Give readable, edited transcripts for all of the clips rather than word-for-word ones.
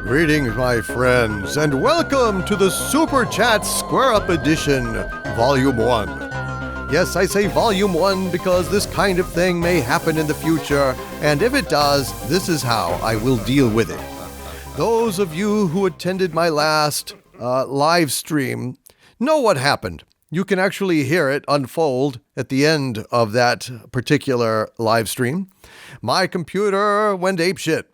Greetings, my friends, and welcome to the Superchat Square Up Edition, Volume 1. Yes, I say Volume 1 because this kind of thing may happen in the future, and if it does, this is how I will deal with it. Those of you who attended my last live stream know what happened. You can actually hear it unfold at the end of that particular live stream. My computer went apeshit,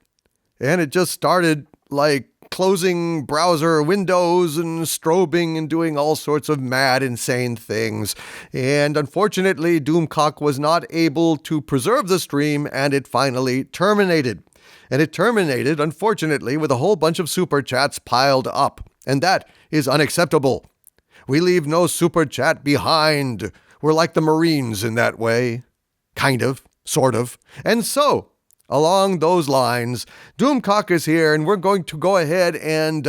and it just started like closing browser windows and strobing and doing all sorts of mad, insane things. And unfortunately, Doomcock was not able to preserve the stream, and it finally terminated. And it terminated, unfortunately, with a whole bunch of super chats piled up. And that is unacceptable. We leave no super chat behind. We're like the Marines in that way. Kind of, sort of. And so, along those lines, Doomcock is here, and we're going to go ahead and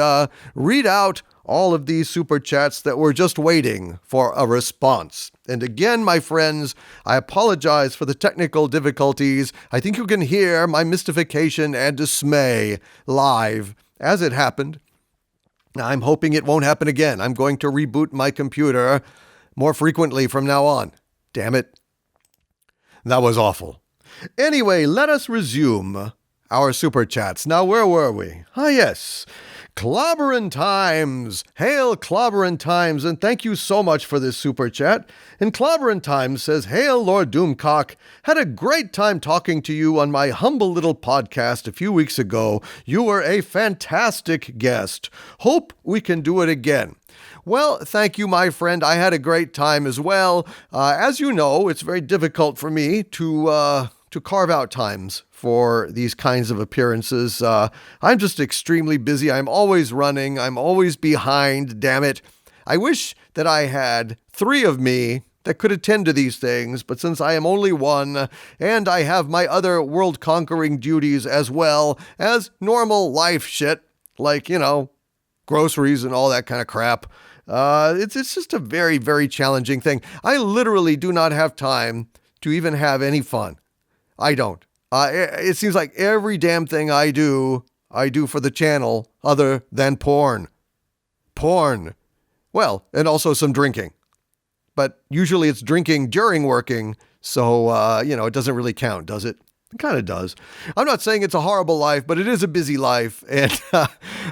read out all of these super chats that were just waiting for a response. And again, my friends, I apologize for the technical difficulties. I think you can hear my mystification and dismay live as it happened. I'm hoping it won't happen again. I'm going to reboot my computer more frequently from now on. Damn it. That was awful. Anyway, let us resume our super chats. Now, where were we? Ah, yes. Clobberin' Times. Hail Clobberin' Times, and thank you so much for this super chat. And Clobberin' Times says, Hail Lord Doomcock. Had a great time talking to you on my humble little podcast a few weeks ago. You were a fantastic guest. Hope we can do it again. Well, thank you, my friend. I had a great time as well. As you know, it's very difficult for me to carve out times for these kinds of appearances. I'm just extremely busy. I'm always running. I'm always behind. Damn it. I wish that I had three of me that could attend to these things, but since I am only one, and I have my other world-conquering duties as well as normal life shit, like, groceries and all that kind of crap, it's just a very, very challenging thing. I literally do not have time to even have any fun. I don't. It seems like every damn thing I do for the channel other than porn. Porn. Well, and also some drinking. But usually it's drinking during working, so, it doesn't really count, does it? It kind of does. I'm not saying it's a horrible life, but it is a busy life, and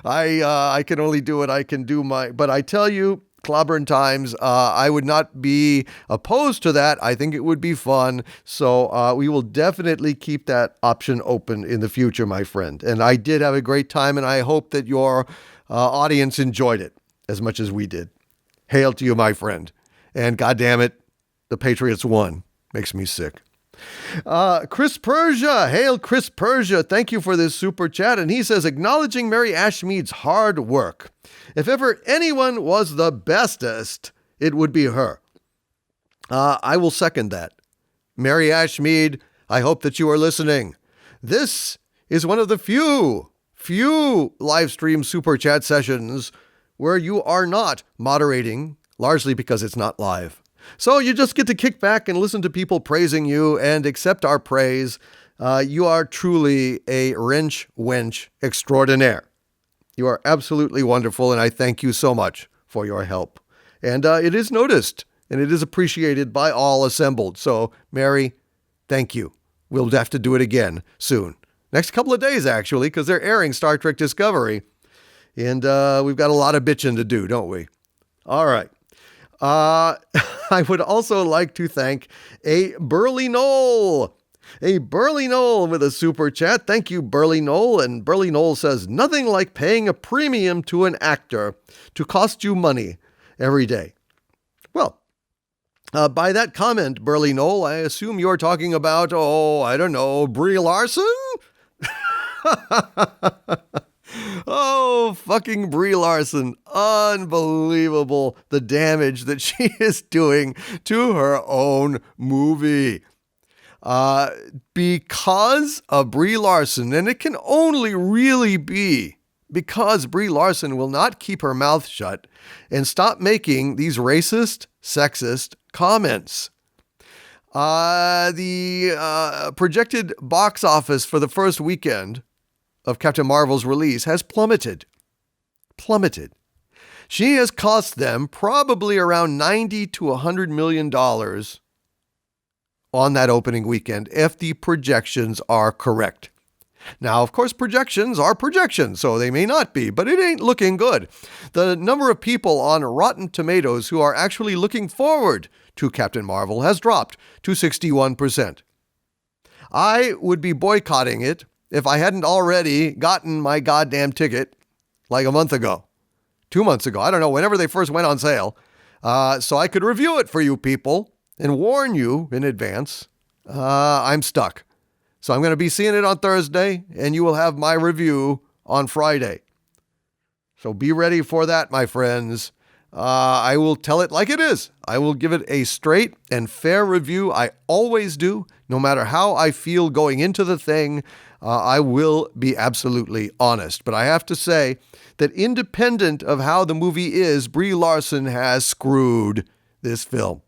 I can only do what I can do. But I tell you, Clobberin' Times, I would not be opposed to that. I think it would be fun. So we will definitely keep that option open in the future, my friend. And I did have a great time, and I hope that your audience enjoyed it as much as we did. Hail to you, my friend. And goddamn it, the Patriots won. Makes me sick. Chris Persia. Hail, Chris Persia. Thank you for this super chat. And he says, acknowledging Mary Ashmead's hard work. If ever anyone was the bestest, it would be her. I will second that. Mary Ashmead, I hope that you are listening. This is one of the few live stream super chat sessions where you are not moderating, largely because it's not live. So you just get to kick back and listen to people praising you and accept our praise. You are truly a wrench wench extraordinaire. You are absolutely wonderful, and I thank you so much for your help. And it is noticed, and it is appreciated by all assembled. So, Mary, thank you. We'll have to do it again soon. Next couple of days, actually, because they're airing Star Trek Discovery. And we've got a lot of bitching to do, don't we? All right. I would also like to thank a Burly Knoll. A Burly Knoll with a super chat. Thank you, Burly Knoll. And Burly Knoll says, nothing like paying a premium to an actor to cost you money every day. Well, by that comment, Burly Knoll, I assume you're talking about, I don't know, Brie Larson? Oh, fucking Brie Larson. Unbelievable the damage that she is doing to her own movie. Because of Brie Larson, and it can only really be because Brie Larson will not keep her mouth shut and stop making these racist, sexist comments. The projected box office for the first weekend of Captain Marvel's release has plummeted. Plummeted. She has cost them probably around $90 to $100 million on that opening weekend, if the projections are correct. Now, of course, projections are projections, so they may not be, but it ain't looking good. The number of people on Rotten Tomatoes who are actually looking forward to Captain Marvel has dropped to 61%. I would be boycotting it if I hadn't already gotten my goddamn ticket like a month ago, 2 months ago. I don't know, whenever they first went on sale, so I could review it for you people and warn you in advance. I'm stuck. So I'm going to be seeing it on Thursday, and you will have my review on Friday. So be ready for that, my friends. I will tell it like it is. I will give it a straight and fair review. I always do. No matter how I feel going into the thing, I will be absolutely honest. But I have to say that independent of how the movie is, Brie Larson has screwed this film.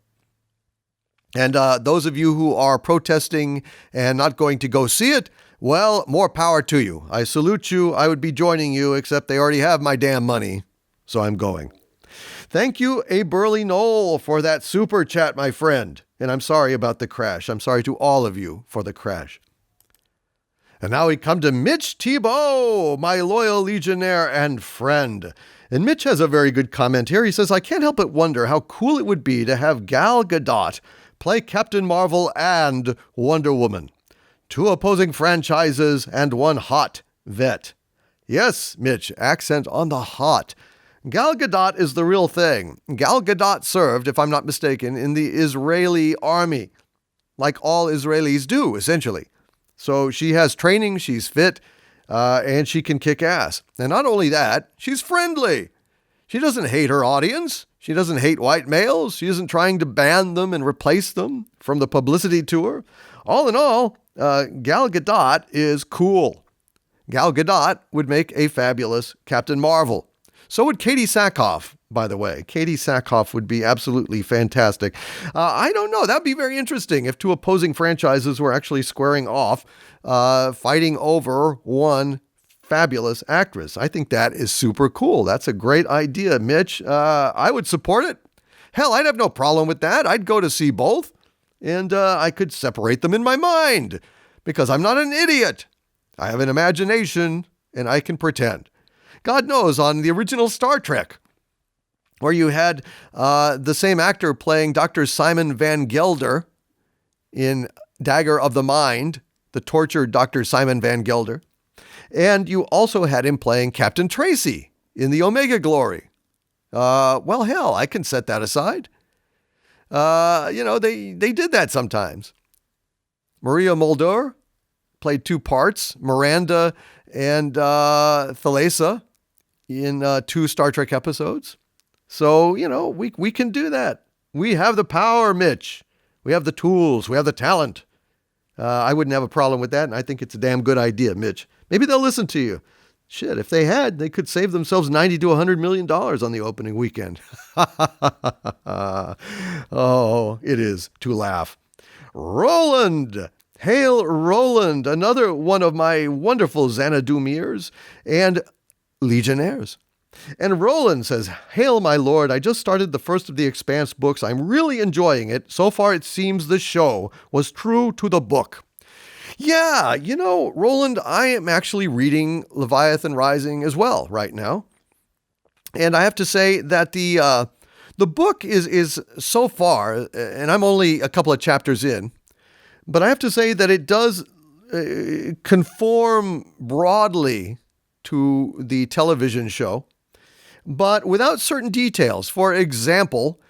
And those of you who are protesting and not going to go see it, well, more power to you. I salute you. I would be joining you, except they already have my damn money, so I'm going. Thank you, A Burly Knoll, for that super chat, my friend. And I'm sorry about the crash. I'm sorry to all of you for the crash. And now we come to Mitch Thibault, my loyal legionnaire and friend. And Mitch has a very good comment here. He says, I can't help but wonder how cool it would be to have Gal Gadot play Captain Marvel and Wonder Woman. Two opposing franchises and one hot vet. Yes, Mitch, accent on the hot. Gal Gadot is the real thing. Gal Gadot served, if I'm not mistaken, in the Israeli army, like all Israelis do, essentially. So she has training, she's fit, and she can kick ass. And not only that, she's friendly. She doesn't hate her audience. She doesn't hate white males. She isn't trying to ban them and replace them from the publicity tour. All in all, Gal Gadot is cool. Gal Gadot would make a fabulous Captain Marvel. So would Katie Sackhoff, by the way. Katie Sackhoff would be absolutely fantastic. I don't know. That would be very interesting if two opposing franchises were actually squaring off, fighting over one fabulous actress. I think that is super cool. That's a great idea, Mitch. I would support it. Hell, I'd have no problem with that. I'd go to see both, and I could separate them in my mind because I'm not an idiot. I have an imagination, and I can pretend. God knows, on the original Star Trek, where you had the same actor playing Dr. Simon Van Gelder in Dagger of the Mind, the tortured Dr. Simon Van Gelder. And you also had him playing Captain Tracy in the Omega Glory. Well, hell, I can set that aside. They did that sometimes. Maria Mulder played two parts, Miranda and Thalassa, in 2 Star Trek episodes. So, we can do that. We have the power, Mitch. We have the tools. We have the talent. I wouldn't have a problem with that, and I think it's a damn good idea, Mitch. Maybe they'll listen to you. Shit, if they had, they could save themselves $90 to $100 million on the opening weekend. Oh, it is to laugh. Roland! Hail Roland, another one of my wonderful Xanadu ears and Legionnaires. And Roland says, Hail, my lord, I just started the first of the Expanse books. I'm really enjoying it. So far, it seems the show was true to the book. Yeah, Roland, I am actually reading Leviathan Rising as well right now. And I have to say that the book is so far, and I'm only a couple of chapters in, but I have to say that it does conform broadly to the television show, but without certain details. For example,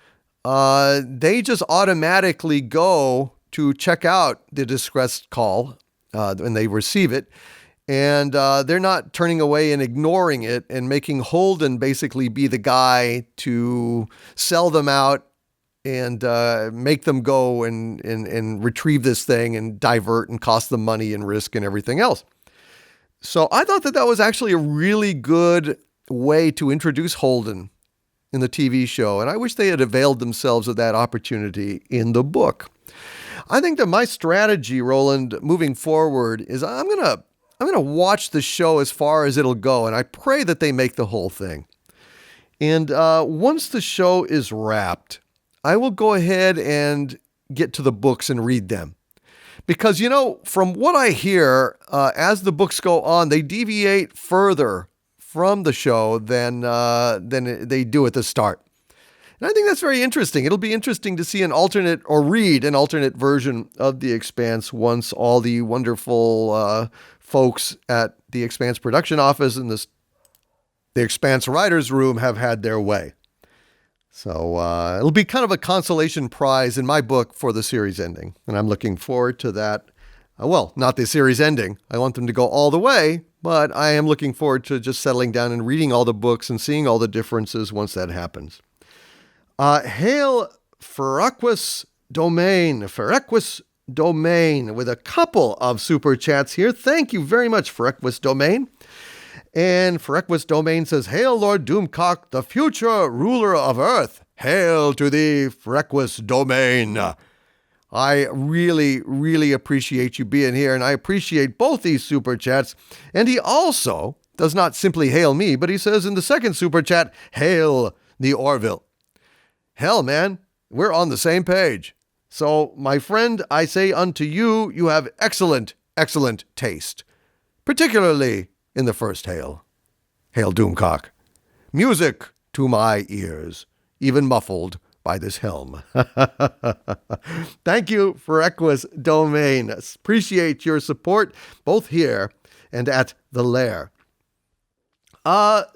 they just automatically go to check out the distress call when they receive it, and they're not turning away and ignoring it and making Holden basically be the guy to sell them out and make them go and retrieve this thing and divert and cost them money and risk and everything else. So I thought that was actually a really good way to introduce Holden in the TV show, and I wish they had availed themselves of that opportunity in the book. I think that my strategy, Roland, moving forward is I'm I'm going to watch the show as far as it'll go, and I pray that they make the whole thing. And once the show is wrapped, I will go ahead and get to the books and read them. Because, from what I hear, as the books go on, they deviate further from the show than they do at the start. And I think that's very interesting. It'll be interesting to see read an alternate version of The Expanse once all the wonderful folks at The Expanse production office and the Expanse writers room have had their way. So it'll be kind of a consolation prize in my book for the series ending. And I'm looking forward to that. Not the series ending. I want them to go all the way, but I am looking forward to just settling down and reading all the books and seeing all the differences once that happens. Hail Ferrequis Domain with a couple of super chats here. Thank you very much, Ferrequis Domain. And Ferrequis Domain says, Hail Lord Doomcock, the future ruler of Earth. Hail to thee, Ferrequis Domain. I really, really appreciate you being here, and I appreciate both these super chats. And he also does not simply hail me, but he says in the second super chat, Hail the Orville. Hell, man, we're on the same page. So, my friend, I say unto you, you have excellent, excellent taste. Particularly in the first hail. Hail Doomcock. Music to my ears, even muffled by this helm. Thank you for Equus Domain. Appreciate your support, both here and at the lair.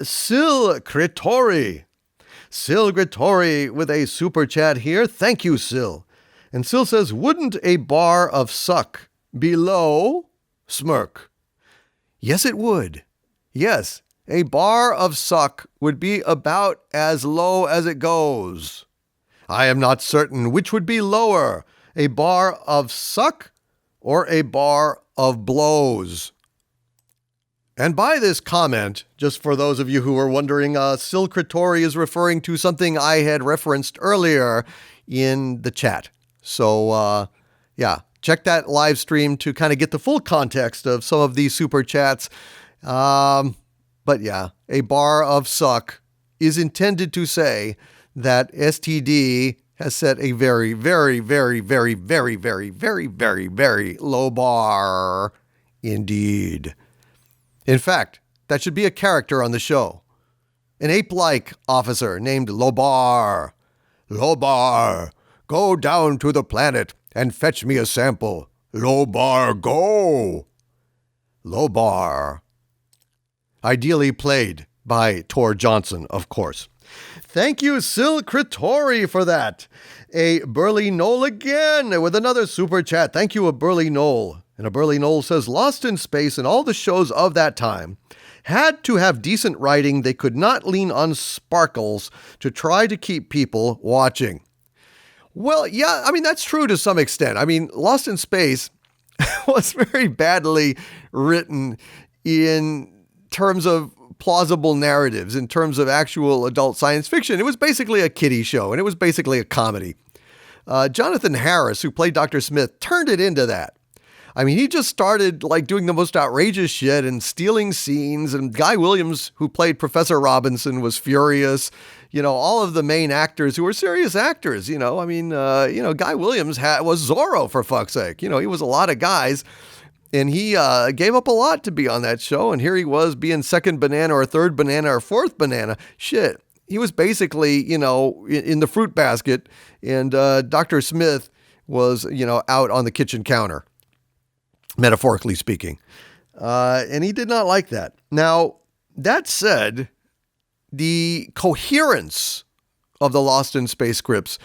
Sil Critori with a super chat here. Thank you, Sil. And Sil says, wouldn't a bar of suck be low? Smirk. Yes, it would. Yes, a bar of suck would be about as low as it goes. I am not certain which would be lower, a bar of suck or a bar of blows. And by this comment, just for those of you who are wondering, Sil Critori is referring to something I had referenced earlier in the chat. So, check that live stream to kind of get the full context of some of these super chats. But yeah, a bar of suck is intended to say that STD has set a very, very, very, very, very, very, very, very, very low bar indeed. In fact, that should be a character on the show. An ape-like officer named Lobar. Lobar, go down to the planet and fetch me a sample. Lobar, go! Lobar. Ideally played by Tor Johnson, of course. Thank you, Sil Critori, for that. A Burly Knoll again with another super chat. Thank you, a Burly Knoll. And a Burly Knoll says, Lost in Space and all the shows of that time had to have decent writing. They could not lean on sparkles to try to keep people watching. Well, yeah, I mean, that's true to some extent. I mean, Lost in Space was very badly written in terms of plausible narratives, in terms of actual adult science fiction. It was basically a kiddie show, and it was basically a comedy. Jonathan Harris, who played Dr. Smith, turned it into that. I mean, he just started doing the most outrageous shit and stealing scenes. And Guy Williams, who played Professor Robinson, was furious. All of the main actors who were serious actors, Guy Williams was Zorro, for fuck's sake. He was a lot of guys. And he gave up a lot to be on that show. And here he was being second banana or third banana or fourth banana. Shit. He was basically, in the fruit basket. And Dr. Smith was, out on the kitchen counter, metaphorically speaking. And he did not like that. Now, that said, the coherence of the Lost in Space scripts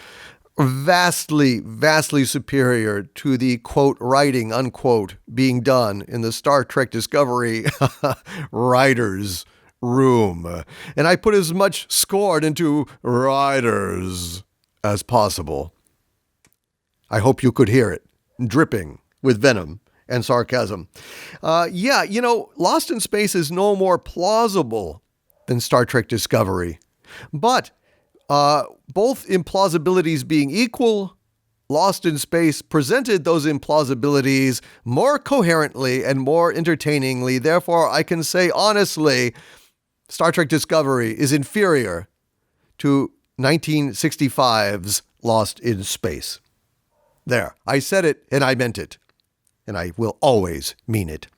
vastly, vastly superior to the, quote, writing, unquote, being done in the Star Trek Discovery writers' room. And I put as much scorn into writers as possible. I hope you could hear it, dripping with venom and sarcasm. Lost in Space is no more plausible than Star Trek Discovery. But both implausibilities being equal, Lost in Space presented those implausibilities more coherently and more entertainingly. Therefore, I can say honestly, Star Trek Discovery is inferior to 1965's Lost in Space. There, I said it and I meant it. And I will always mean it.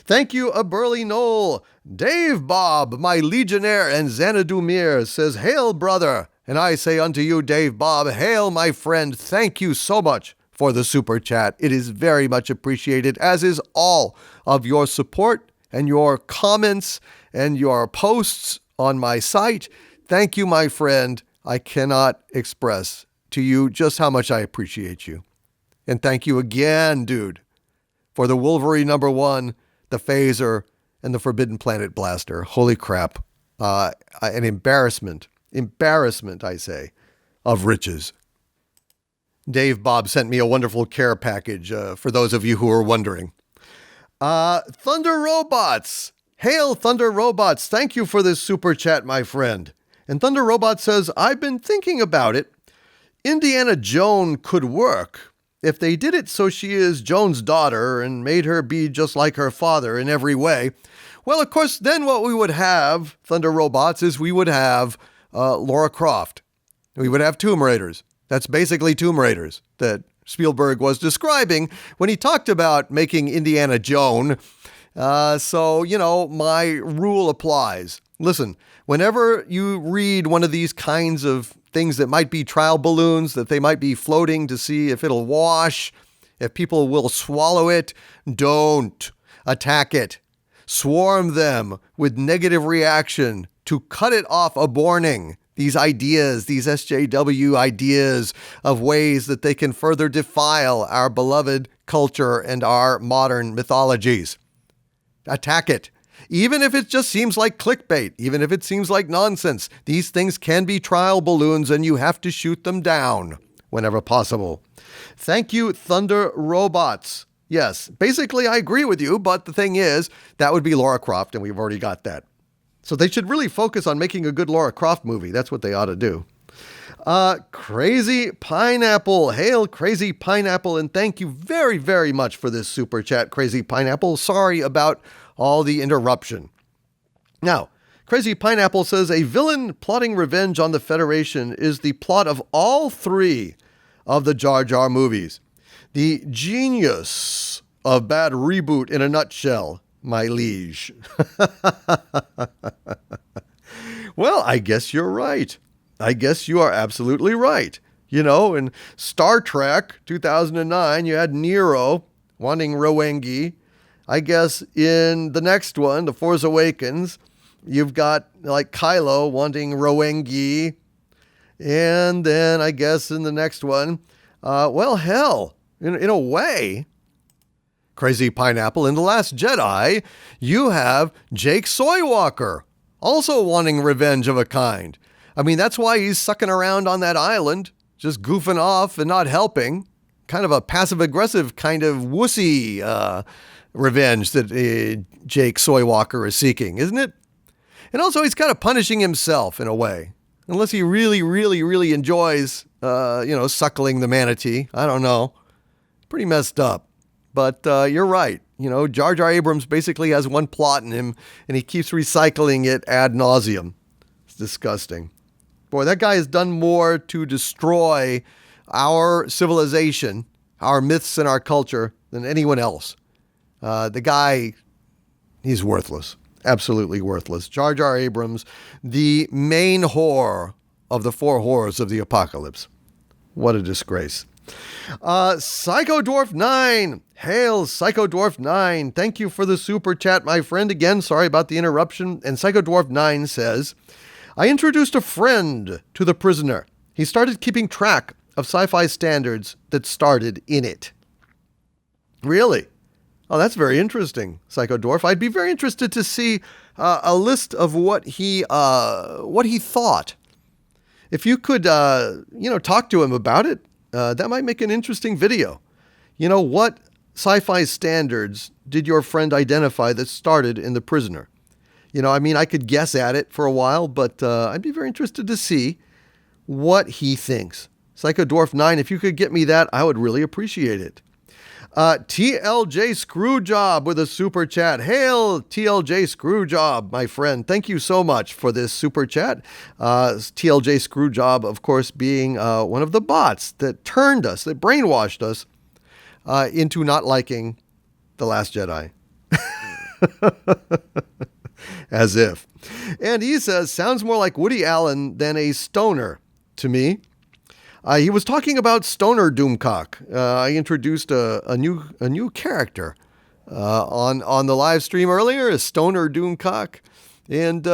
Thank you, a burly Knoll. Dave Bob, my legionnaire and Xanadu Mir, says, Hail, brother. And I say unto you, Dave Bob, hail, my friend. Thank you so much for the super chat. It is very much appreciated, as is all of your support and your comments and your posts on my site. Thank you, my friend. I cannot express to you just how much I appreciate you. And thank you again, dude, for the Wolverine #1, the Phaser, and the Forbidden Planet Blaster. Holy crap. An embarrassment, I say, of riches. Dave Bob sent me a wonderful care package, for those of you who are wondering. Thunder Robots. Hail, Thunder Robots. Thank you for this super chat, my friend. And Thunder Robot says, I've been thinking about it. Indiana Joan could work if they did it so she is Joan's daughter and made her be just like her father in every way. Well, of course, then what we would have, Thunder Robots, is we would have Lara Croft. We would have Tomb Raiders. That's basically Tomb Raiders that Spielberg was describing when he talked about making Indiana Joan. So, my rule applies. Listen, whenever you read one of these kinds of things that might be trial balloons, that they might be floating to see if it'll wash, if people will swallow it, don't attack it. Swarm them with negative reaction to cut it off a warning. These ideas, these SJW ideas of ways that they can further defile our beloved culture and our modern mythologies. Attack it. Even if it just seems like clickbait, even if it seems like nonsense, these things can be trial balloons and you have to shoot them down whenever possible. Thank you, Thunder Robots. Yes, basically I agree with you, but the thing is, that would be Lara Croft and we've already got that. So they should really focus on making a good Lara Croft movie. That's what they ought to do. Crazy Pineapple. Hail, Crazy Pineapple, and thank you very, very much for this super chat, Crazy Pineapple. Sorry about all the interruption. Now, Crazy Pineapple says, a villain plotting revenge on the Federation is the plot of all 3 of the Jar Jar movies. The genius of bad reboot in a nutshell, my liege. Well, I guess you're right. I guess you are absolutely right. In Star Trek 2009, you had Nero wanting Rowengi. I guess in the next one, The Force Awakens, you've got like Kylo wanting Rowengi. And then I guess in the next one, in a way, Crazy Pineapple, in The Last Jedi, you have Jake Soywalker also wanting revenge of a kind. I mean, that's why he's sucking around on that island, just goofing off and not helping. Kind of a passive-aggressive kind of wussy revenge that Jake Soywalker is seeking, isn't it? And also, he's kind of punishing himself in a way. Unless he really, really, really enjoys, suckling the manatee. I don't know. Pretty messed up. But you're right. Jar Jar Abrams basically has one plot in him, and he keeps recycling it ad nauseum. It's disgusting. Boy, that guy has done more to destroy our civilization, our myths and our culture than anyone else. The guy, he's worthless. Absolutely worthless. Jar Jar Abrams, the main whore of the 4 whores of the apocalypse. What a disgrace. Psycho Dwarf 9. Hail, Psycho Dwarf 9. Thank you for the super chat, my friend. Again, sorry about the interruption. And Psycho Dwarf 9 says, I introduced a friend to The Prisoner. He started keeping track of sci-fi standards that started in it. Really? Oh, that's very interesting, Psycho Dwarf. I'd be very interested to see a list of what he thought. If you could, talk to him about it, that might make an interesting video. What sci-fi standards did your friend identify that started in The Prisoner? I could guess at it for a while, but I'd be very interested to see what he thinks. Psychodwarf 9, if you could get me that, I would really appreciate it. TLJ Screwjob with a super chat. Hail, TLJ Screwjob, my friend. Thank you so much for this super chat. TLJ Screwjob, of course, being one of the bots that turned us, that brainwashed us into not liking The Last Jedi. As if. And he says, sounds more like Woody Allen than a stoner to me. He was talking about Stoner Doomcock. I introduced a new character on the live stream earlier, a Stoner Doomcock. And,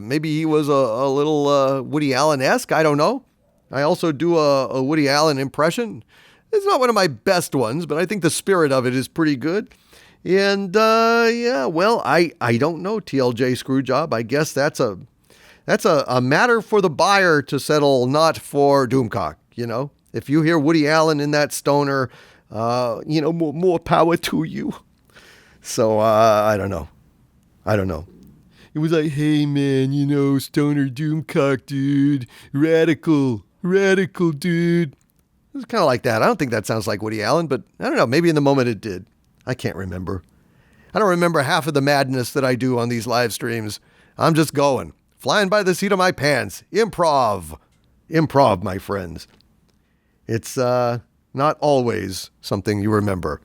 maybe he was a little Woody Allen-esque. I don't know. I also do a Woody Allen impression. It's not one of my best ones, but I think the spirit of it is pretty good. And, I don't know, TLJ Screwjob. I guess that's a matter for the buyer to settle, not for Doomcock, If you hear Woody Allen in that stoner, more power to you. So, I don't know. It was like, hey, man, stoner Doomcock, dude. Radical, dude. It was kind of like that. I don't think that sounds like Woody Allen, but I don't know. Maybe in the moment it did. I can't remember. I don't remember half of the madness that I do on these live streams. I'm just going. Flying by the seat of my pants. Improv, my friends. It's not always something you remember.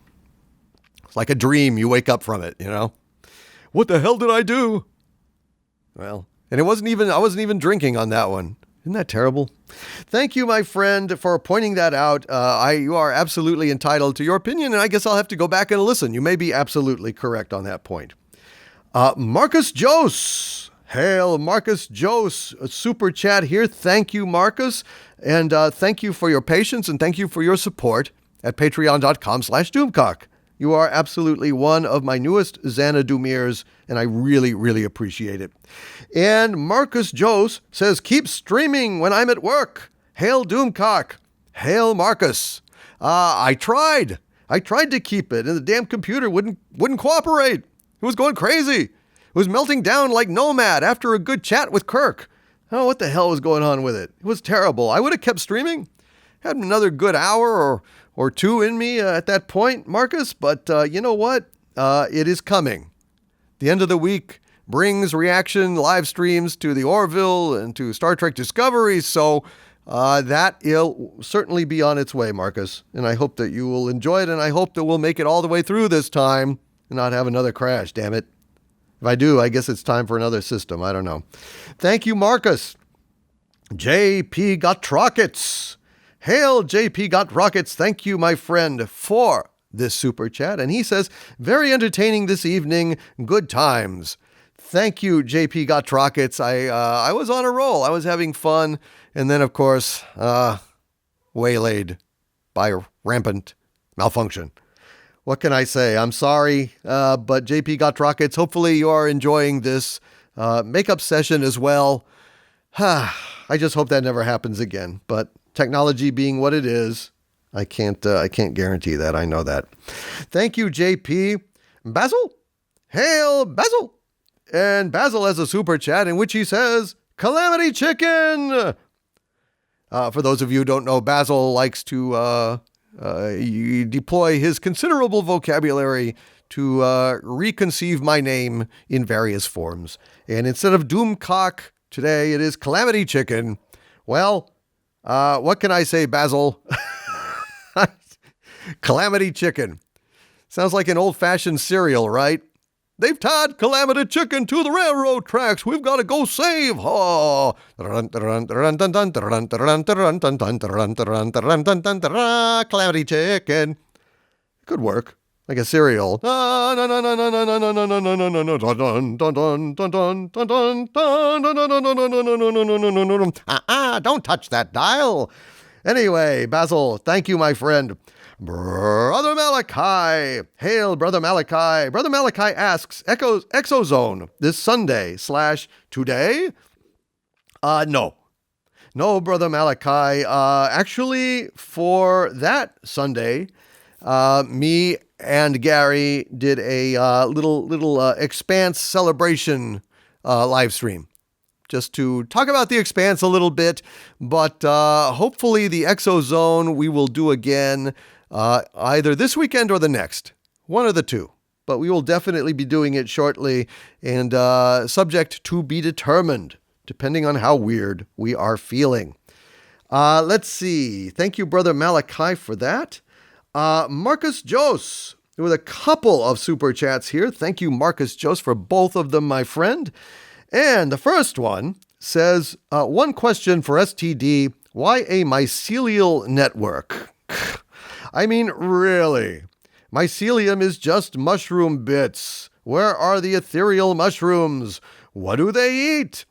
It's like a dream. You wake up from it, What the hell did I do? Well, and I wasn't even drinking on that one. Isn't that terrible? Thank you, my friend, for pointing that out. You are absolutely entitled to your opinion, and I guess I'll have to go back and listen. You may be absolutely correct on that point. Marcus Jose. Hail, Marcus Jose, a super chat here. Thank you, Marcus. And thank you for your patience and thank you for your support at patreon.com/Doomcock. You are absolutely one of my newest Xanadumirs, and I really, really appreciate it. And Marcus Jose says, keep streaming when I'm at work. Hail, Doomcock. Hail, Marcus. I tried to keep it, and the damn computer wouldn't cooperate. It was going crazy. It was melting down like Nomad after a good chat with Kirk. Oh, what the hell was going on with it? It was terrible. I would have kept streaming. Had another good hour or two in me at that point, Marcus. But you know what? It is coming. The end of the week brings reaction live streams to the Orville and to Star Trek Discovery. So that'll certainly be on its way, Marcus. And I hope that you will enjoy it. And I hope that we'll make it all the way through this time and not have another crash, damn it. If I do, I guess it's time for another system. I don't know. Thank you, Marcus. JP Got Rockets. Hail, JP Got Rockets. Thank you, my friend, for this super chat. And he says, very entertaining this evening. Good times. Thank you, JP Got Rockets. I was on a roll. I was having fun. And then, of course, waylaid by rampant malfunction. What can I say? I'm sorry, but JP Got Rockets, hopefully you are enjoying this makeup session as well. I just hope that never happens again. But technology being what it is, I can't guarantee that. I know that. Thank you, JP. Basil? Hail, Basil! And Basil has a super chat in which he says, Calamity Chicken! For those of you who don't know, Basil likes to you deploy his considerable vocabulary to reconceive my name in various forms. And instead of Doomcock, today it is Calamity Chicken. Well, what can I say, Basil? Calamity Chicken. Sounds like an old-fashioned cereal, right? They've tied Calamity Chicken to the railroad tracks. We've got to go save. Oh. Calamity Chicken. Could work. Like a cereal. Don't touch that dial. Anyway, Basil, thank you, my friend. Brother Malachi. Hail, Brother Malachi. Brother Malachi asks, Exozone this Sunday / today? No. No, Brother Malachi. Actually, for that Sunday, me and Gary did a little Expanse celebration live stream. just to talk about the Expanse a little bit, but hopefully the Exozone we will do again either this weekend or the next. One of the two. But we will definitely be doing it shortly, and subject to be determined, depending on how weird we are feeling. Let's see. Thank you, Brother Malachi, for that. Marcus Jose, with a couple of super chats here. Thank you, Marcus Jose, for both of them, my friend. And the first one says, one question for STD, why a mycelial network? I mean, really? Mycelium is just mushroom bits. Where are the ethereal mushrooms? What do they eat?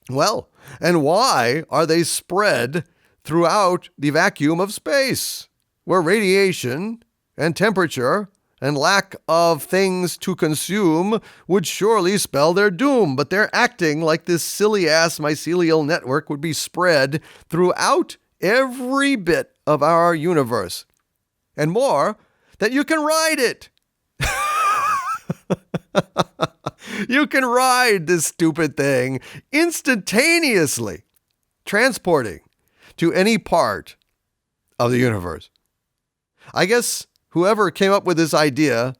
Well, and why are they spread throughout the vacuum of space, where radiation and temperature and lack of things to consume would surely spell their doom, but they're acting like this silly-ass mycelial network would be spread throughout every bit of our universe. And more, that you can ride it. You can ride this stupid thing instantaneously, transporting to any part of the universe. I guess whoever came up with this idea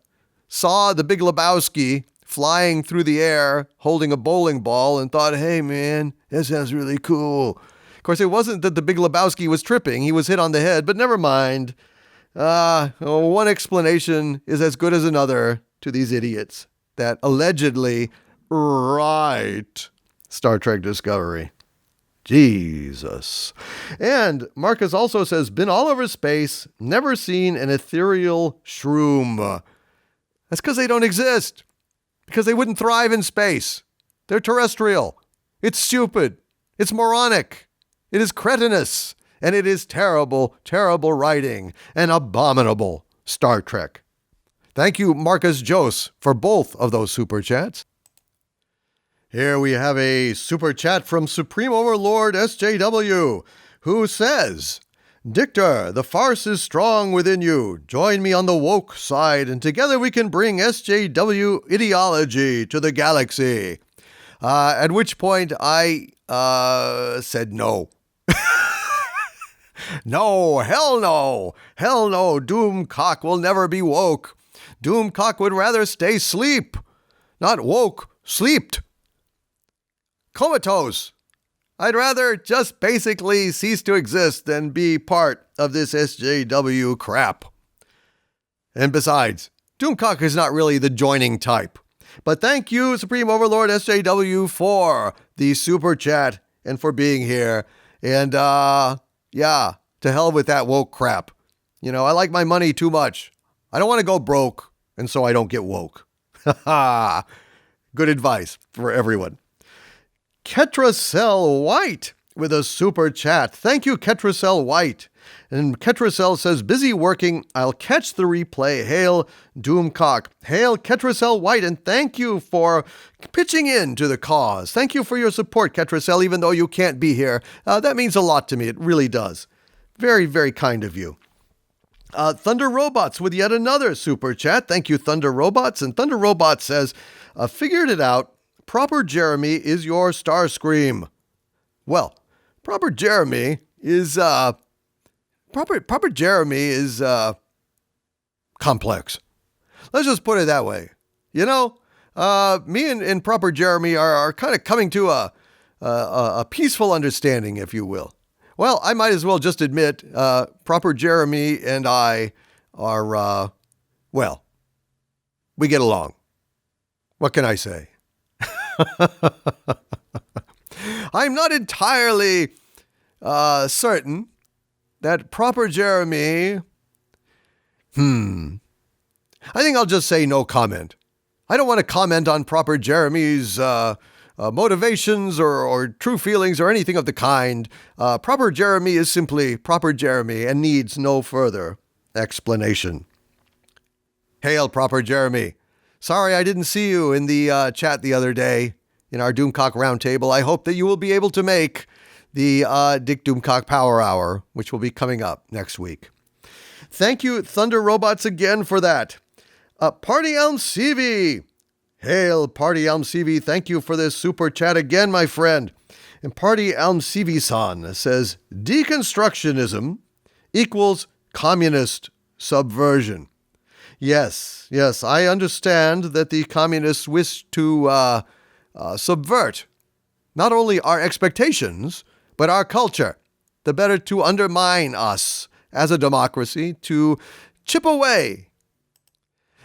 saw the Big Lebowski flying through the air holding a bowling ball and thought, hey man, that sounds really cool. Of course, it wasn't that the Big Lebowski was tripping. He was hit on the head, but never mind. One explanation is as good as another to these idiots that allegedly write Star Trek Discovery. Jesus. And Marcus also says, been all over space, never seen an ethereal shroom. That's because they don't exist. Because they wouldn't thrive in space. They're terrestrial. It's stupid. It's moronic. It is cretinous. And it is terrible, terrible writing and abominable Star Trek. Thank you, Marcus Jose, for both of those super chats. Here we have a super chat from Supreme Overlord SJW, who says, Dictor, the farce is strong within you. Join me on the woke side, and together we can bring SJW ideology to the galaxy. At which point I said no. No, hell no. Hell no. Doomcock will never be woke. Doomcock would rather stay sleep. Not woke, sleeped. Comatose. I'd rather just basically cease to exist than be part of this SJW crap. And besides, Doomcock is not really the joining type. But thank you, Supreme Overlord SJW, for the super chat and for being here. And, yeah, to hell with that woke crap. You know, I like my money too much. I don't want to go broke, and so I don't get woke. Ha Good advice for everyone. Ketracel White with a super chat. Thank you, Ketracel White. And Ketracel says, busy working. I'll catch the replay. Hail, Doomcock. Hail, Ketracel White. And thank you for pitching in to the cause. Thank you for your support, Ketracel, even though you can't be here. That means a lot to me. It really does. Very, very kind of you. Thunder Robots with yet another super chat. Thank you, Thunder Robots. And Thunder Robots says, figured it out. Proper Jeremy is your Starscream. Well, Proper Jeremy is Proper Jeremy is complex. Let's just put it that way. You know, me and Proper Jeremy are kind of coming to a peaceful understanding, if you will. Well, I might as well just admit, Proper Jeremy and I are, well, we get along. What can I say? I'm not entirely certain that Proper Jeremy... I think I'll just say no comment. I don't want to comment on Proper Jeremy's motivations or true feelings or anything of the kind. Proper Jeremy is simply Proper Jeremy and needs no further explanation. Hail, Proper Jeremy. Sorry I didn't see you in the chat the other day in our Doomcock Roundtable. I hope that you will be able to make the Dick Doomcock Power Hour, which will be coming up next week. Thank you, Thunder Robots, again for that. Party Elm CV. Hail, Party Elm CV. Thank you for this super chat again, my friend. And Party Elm CV-san says, deconstructionism equals communist subversion. Yes, I understand that the communists wish to subvert not only our expectations, but our culture, the better to undermine us as a democracy, to chip away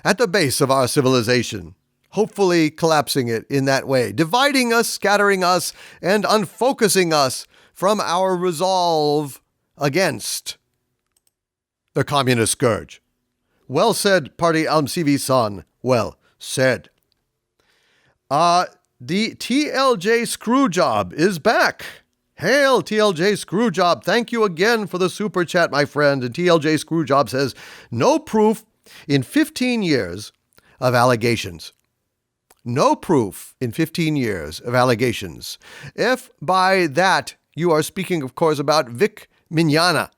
at the base of our civilization, hopefully collapsing it in that way, dividing us, scattering us, and unfocusing us from our resolve against the communist scourge. Well said, Party Elm CV-san. Well said. The TLJ Screwjob is back. Hail, TLJ Screwjob. Thank you again for the super chat, my friend. And TLJ Screwjob says, no proof in 15 years of allegations. No proof in 15 years of allegations. If by that you are speaking, of course, about Vic Mignogna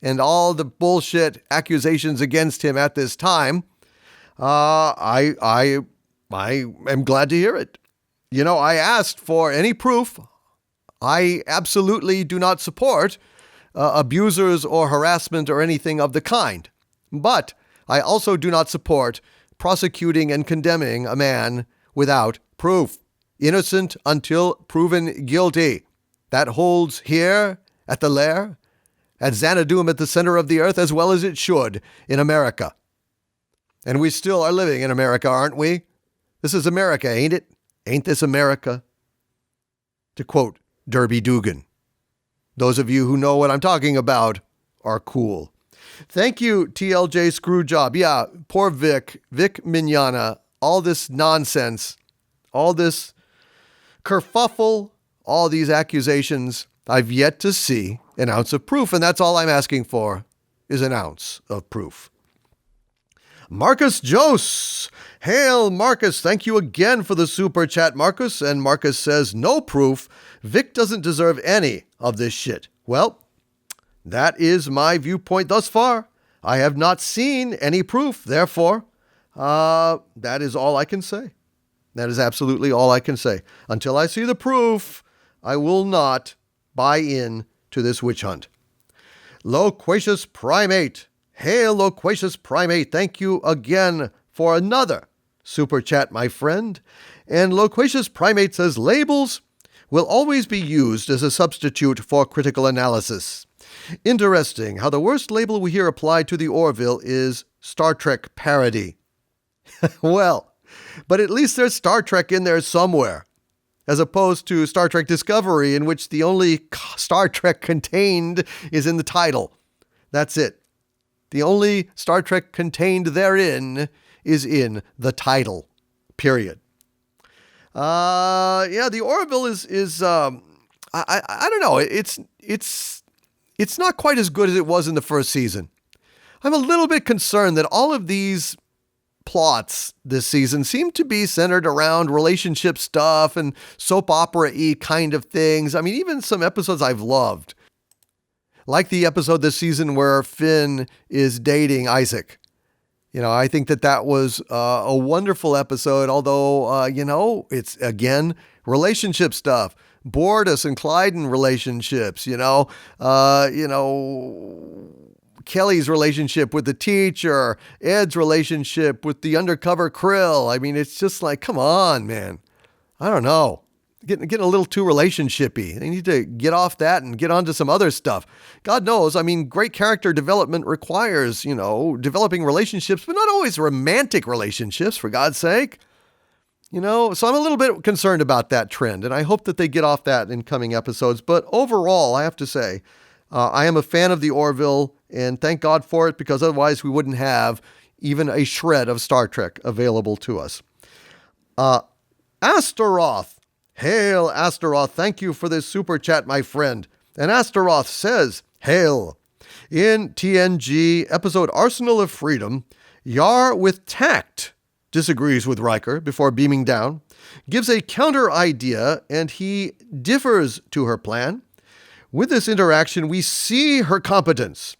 and all the bullshit accusations against him at this time, I am glad to hear it. You know, I asked for any proof. I absolutely do not support abusers or harassment or anything of the kind. But I also do not support prosecuting and condemning a man without proof. Innocent until proven guilty. That holds here at the lair, at Xanadu at the center of the earth, as well as it should in America. And we still are living in America, aren't we? This is America, ain't it? Ain't this America? To quote Derby Dugan. Those of you who know what I'm talking about are cool. Thank you, TLJ Screwjob. Yeah, poor Vic Mignogna, all this nonsense, all this kerfuffle, all these accusations. I've yet to see an ounce of proof, and that's all I'm asking for, is an ounce of proof. Marcus Jose. Hail, Marcus. Thank you again for the super chat, Marcus. And Marcus says, no proof. Vic doesn't deserve any of this shit. Well, that is my viewpoint thus far. I have not seen any proof. Therefore, that is all I can say. That is absolutely all I can say. Until I see the proof, I will not buy in to this witch hunt. Loquacious Primate. Hail, Loquacious Primate. Thank you again for another super chat, my friend. And Loquacious Primate says, labels will always be used as a substitute for critical analysis. Interesting how the worst label we hear applied to the Orville is Star Trek parody. Well, but at least there's Star Trek in there somewhere, as opposed to Star Trek Discovery, in which the only Star Trek contained is in the title. That's it. The only Star Trek contained therein is in the title. Period. The Orville is I don't know. It's not quite as good as it was in the first season. I'm a little bit concerned that all of these plots this season seem to be centered around relationship stuff and soap opera-y kind of things. I mean, even some episodes I've loved, like the episode this season where Finn is dating Isaac. You know, I think that was a wonderful episode, although, it's, again, relationship stuff. Bordas and Clyden relationships, Kelly's relationship with the teacher, Ed's relationship with the undercover Krill. I mean, it's just like, come on, man. I don't know. Getting a little too relationshipy. They need to get off that and get onto some other stuff. God knows, I mean, great character development requires, developing relationships, but not always romantic relationships, for God's sake. So I'm a little bit concerned about that trend, and I hope that they get off that in coming episodes. But overall, I have to say, I am a fan of the Orville, and thank God for it, because otherwise we wouldn't have even a shred of Star Trek available to us. Astaroth. Hail, Astaroth. Thank you for this super chat, my friend. And Astaroth says, hail. In TNG episode Arsenal of Freedom, Yar with tact disagrees with Riker before beaming down, gives a counter idea, and he differs to her plan. With this interaction, we see her competence.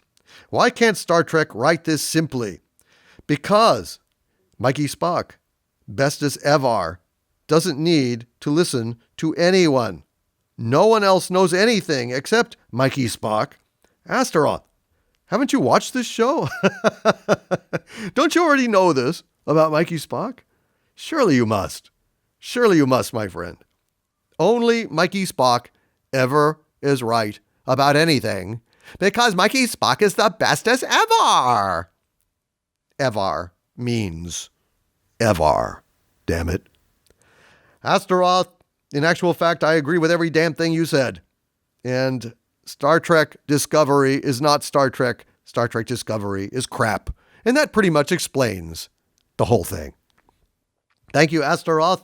Why can't Star Trek write this simply? Because, Mikey Spock, bestest ever, doesn't need to listen to anyone. No one else knows anything except Mikey Spock. Astaroth, haven't you watched this show? Don't you already know this about Mikey Spock? Surely you must. Surely you must, my friend. Only Mikey Spock ever is right about anything because Mikey Spock is the bestest ever. Ever means ever. Damn it. Astaroth, in actual fact, I agree with every damn thing you said. And Star Trek Discovery is not Star Trek. Star Trek Discovery is crap. And that pretty much explains the whole thing. Thank you, Astaroth.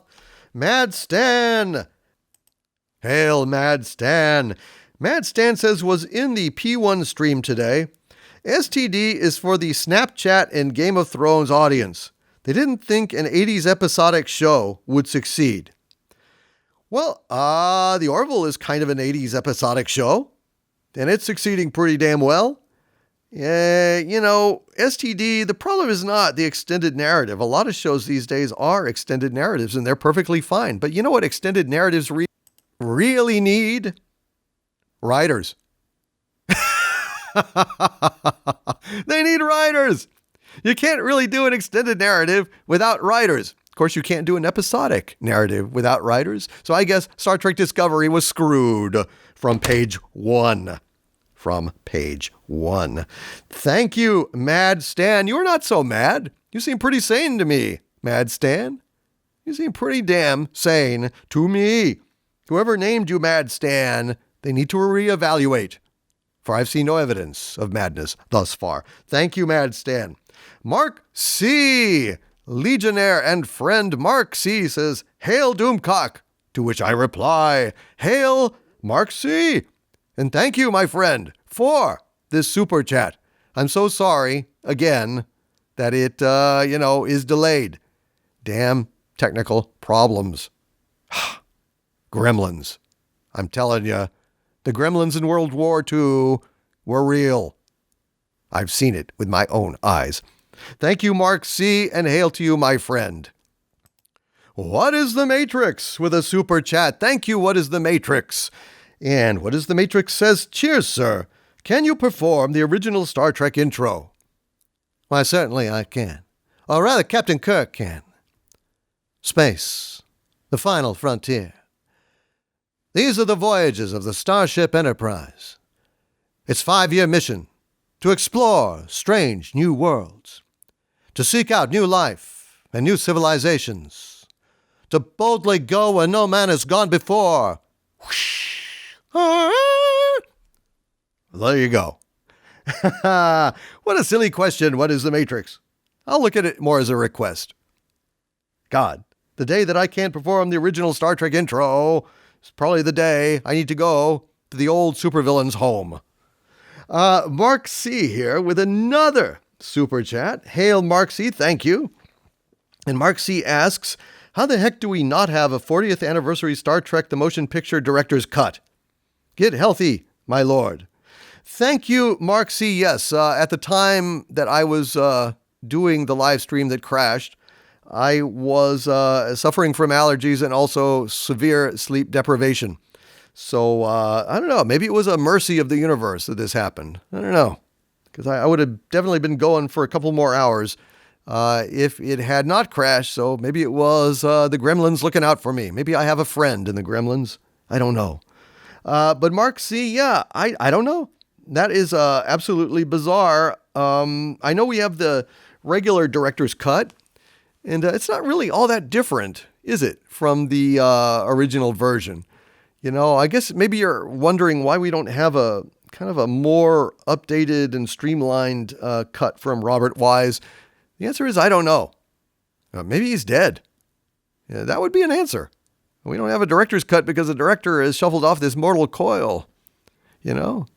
Mad Stan. Hail, Mad Stan. Mad Stan says, was in the P1 stream today. STD is for the Snapchat and Game of Thrones audience. They didn't think an 80s episodic show would succeed. Well, The Orville is kind of an 80s episodic show, and it's succeeding pretty damn well. STD, the problem is not the extended narrative. A lot of shows these days are extended narratives, and they're perfectly fine. But you know what extended narratives really need? Writers. They need writers. You can't really do an extended narrative without writers. Of course, you can't do an episodic narrative without writers. So I guess Star Trek Discovery was screwed from page 1. From page 1. Thank you, Mad Stan. You're not so mad. You seem pretty sane to me, Mad Stan. You seem pretty damn sane to me. Whoever named you Mad Stan, they need to reevaluate. For I've seen no evidence of madness thus far. Thank you, Mad Stan. Mark C., Legionnaire and friend Mark C. says, Hail Doomcock, to which I reply, Hail Mark C. And thank you, my friend, for this super chat. I'm so sorry, again, that it, is delayed. Damn technical problems. Gremlins. I'm telling you, the gremlins in World War II were real. I've seen it with my own eyes. Thank you, Mark C., and hail to you, my friend. What is the Matrix with a super chat? Thank you, What is the Matrix? And What is the Matrix says, cheers, sir. Can you perform the original Star Trek intro? Why, certainly I can. Or rather, Captain Kirk can. Space, the final frontier. These are the voyages of the Starship Enterprise. Its 5-year mission, to explore strange new worlds, to seek out new life and new civilizations, to boldly go where no man has gone before. There you go. What a silly question. What is the Matrix? I'll look at it more as a request. God, the day that I can't perform the original Star Trek intro is probably the day I need to go to the old supervillain's home. Mark C. here with another super chat. Hail, Mark C. Thank you. And Mark C. asks, how the heck do we not have a 40th anniversary Star Trek the Motion Picture Director's Cut? Get healthy, my lord. Thank you, Mark C. Yes, at the time that I was doing the live stream that crashed, I was suffering from allergies and also severe sleep deprivation. So, I don't know, maybe it was a mercy of the universe that this happened. I don't know, because I would have definitely been going for a couple more hours if it had not crashed. So maybe it was the gremlins looking out for me. Maybe I have a friend in the gremlins. I don't know. But Mark C., yeah, I don't know. That is absolutely bizarre. I know we have the regular director's cut, and it's not really all that different, is it, from the original version? You know, I guess maybe you're wondering why we don't have a kind of a more updated and streamlined cut from Robert Wise. The answer is I don't know. Maybe he's dead. Yeah, that would be an answer. We don't have a director's cut because the director has shuffled off this mortal coil. You know?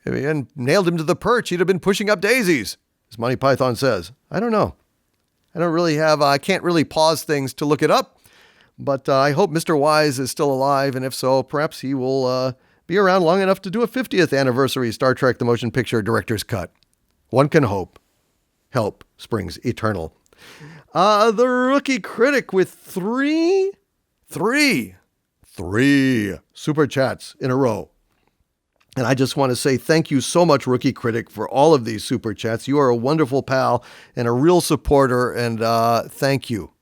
If he hadn't nailed him to the perch, he'd have been pushing up daisies, as Monty Python says. I don't know. I can't really pause things to look it up. But I hope Mr. Wise is still alive, and if so, perhaps he will be around long enough to do a 50th anniversary Star Trek the Motion Picture Director's Cut. One can hope. Help springs eternal. The Rookie Critic with three super chats in a row. And I just want to say thank you so much, Rookie Critic, for all of these super chats. You are a wonderful pal and a real supporter, and thank you.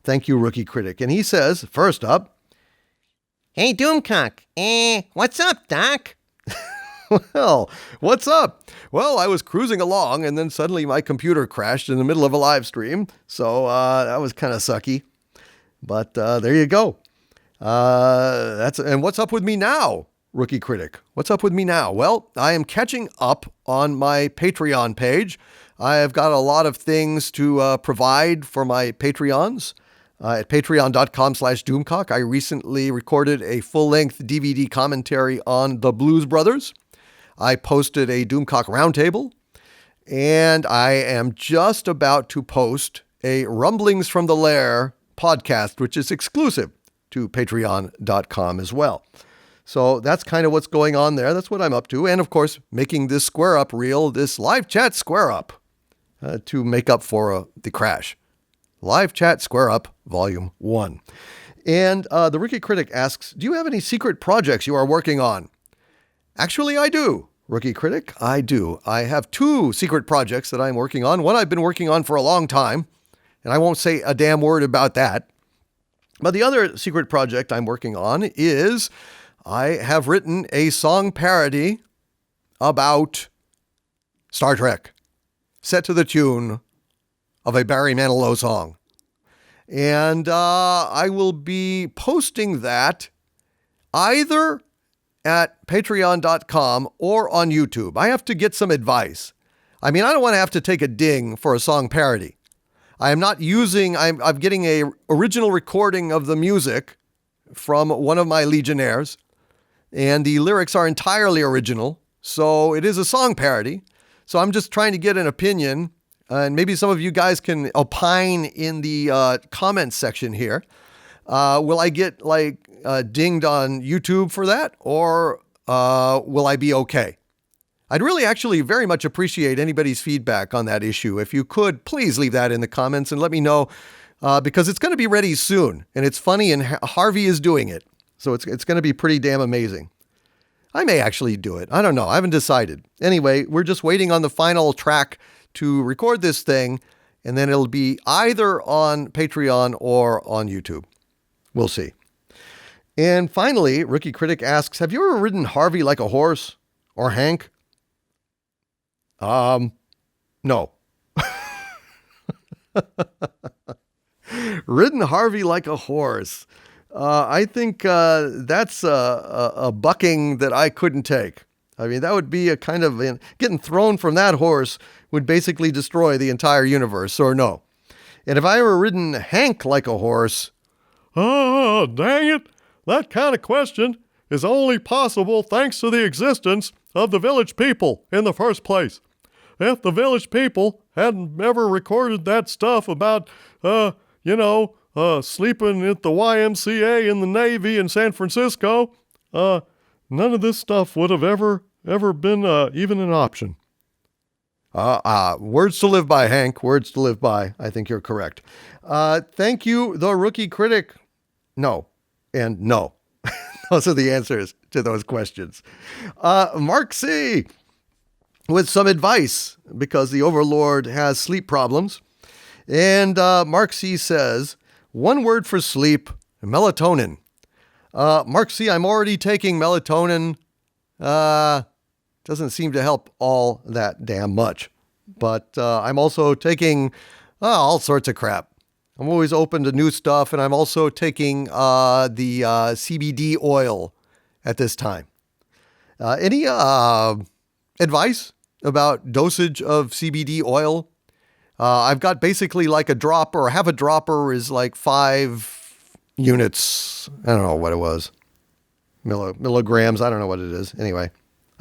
Thank you, Rookie Critic. And he says, first up, "Hey, Doomcock. What's up, Doc?" well, what's up? Well, I was cruising along, and then suddenly my computer crashed in the middle of a live stream, so that was kind of sucky. But there you go. And what's up with me now, Rookie Critic? What's up with me now? Well, I am catching up on my Patreon page. I have got a lot of things to provide for my Patreons. At patreon.com/Doomcock, I recently recorded a full-length DVD commentary on the Blues Brothers. I posted a Doomcock Roundtable, and I am just about to post a Rumblings from the Lair podcast, which is exclusive to patreon.com as well. So that's kind of what's going on there. That's what I'm up to. And of course, making this Square Up reel, this live chat Square Up, to make up for the crash. Live chat Square Up Volume 1. And the Rookie Critic asks, do you have any secret projects you are working on? Actually, I do, Rookie Critic. I do. I have 2 secret projects that I'm working on. One I've been working on for a long time, and I won't say a damn word about that. But the other secret project I'm working on is I have written a song parody about Star Trek, set to the tune of a Barry Manilow song. And I will be posting that either at patreon.com or on YouTube. I have to get some advice. I mean, I don't want to have to take a ding for a song parody. I'm getting a original recording of the music from one of my Legionnaires, and the lyrics are entirely original, so it is a song parody. So I'm just trying to get an opinion, and maybe some of you guys can opine in the comments section here. Will I get dinged on YouTube for that, or will I be okay? I'd really actually very much appreciate anybody's feedback on that issue. If you could, please leave that in the comments and let me know, because it's going to be ready soon, and it's funny, and Harvey is doing it. So it's going to be pretty damn amazing. I may actually do it. I don't know. I haven't decided. Anyway, we're just waiting on the final track to record this thing, and then it'll be either on Patreon or on YouTube. We'll see. And finally, Rookie Critic asks, have you ever ridden Harvey like a horse? Or Hank? No. Ridden Harvey like a horse. I think that's a bucking that I couldn't take. I mean, that would be a kind of... getting thrown from that horse would basically destroy the entire universe, or no. And if I ever ridden Hank like a horse... Oh, dang it. That kind of question is only possible thanks to the existence of the village people in the first place. If the village people hadn't ever recorded that stuff about, sleeping at the YMCA in the Navy in San Francisco, none of this stuff would have ever been even an option. Words to live by, Hank. Words to live by. I think you're correct. Thank you, the Rookie Critic. No. And no. Those are the answers to those questions. Mark C. with some advice, because the Overlord has sleep problems. And Mark C. says, one word for sleep, melatonin. Mark C., I'm already taking melatonin. Doesn't seem to help all that damn much. But I'm also taking all sorts of crap. I'm always open to new stuff, and I'm also taking the CBD oil at this time. Any advice about dosage of CBD oil? I've got basically like a dropper. Half a dropper is like 5 units. I don't know what it was. Milligrams. I don't know what it is. Anyway,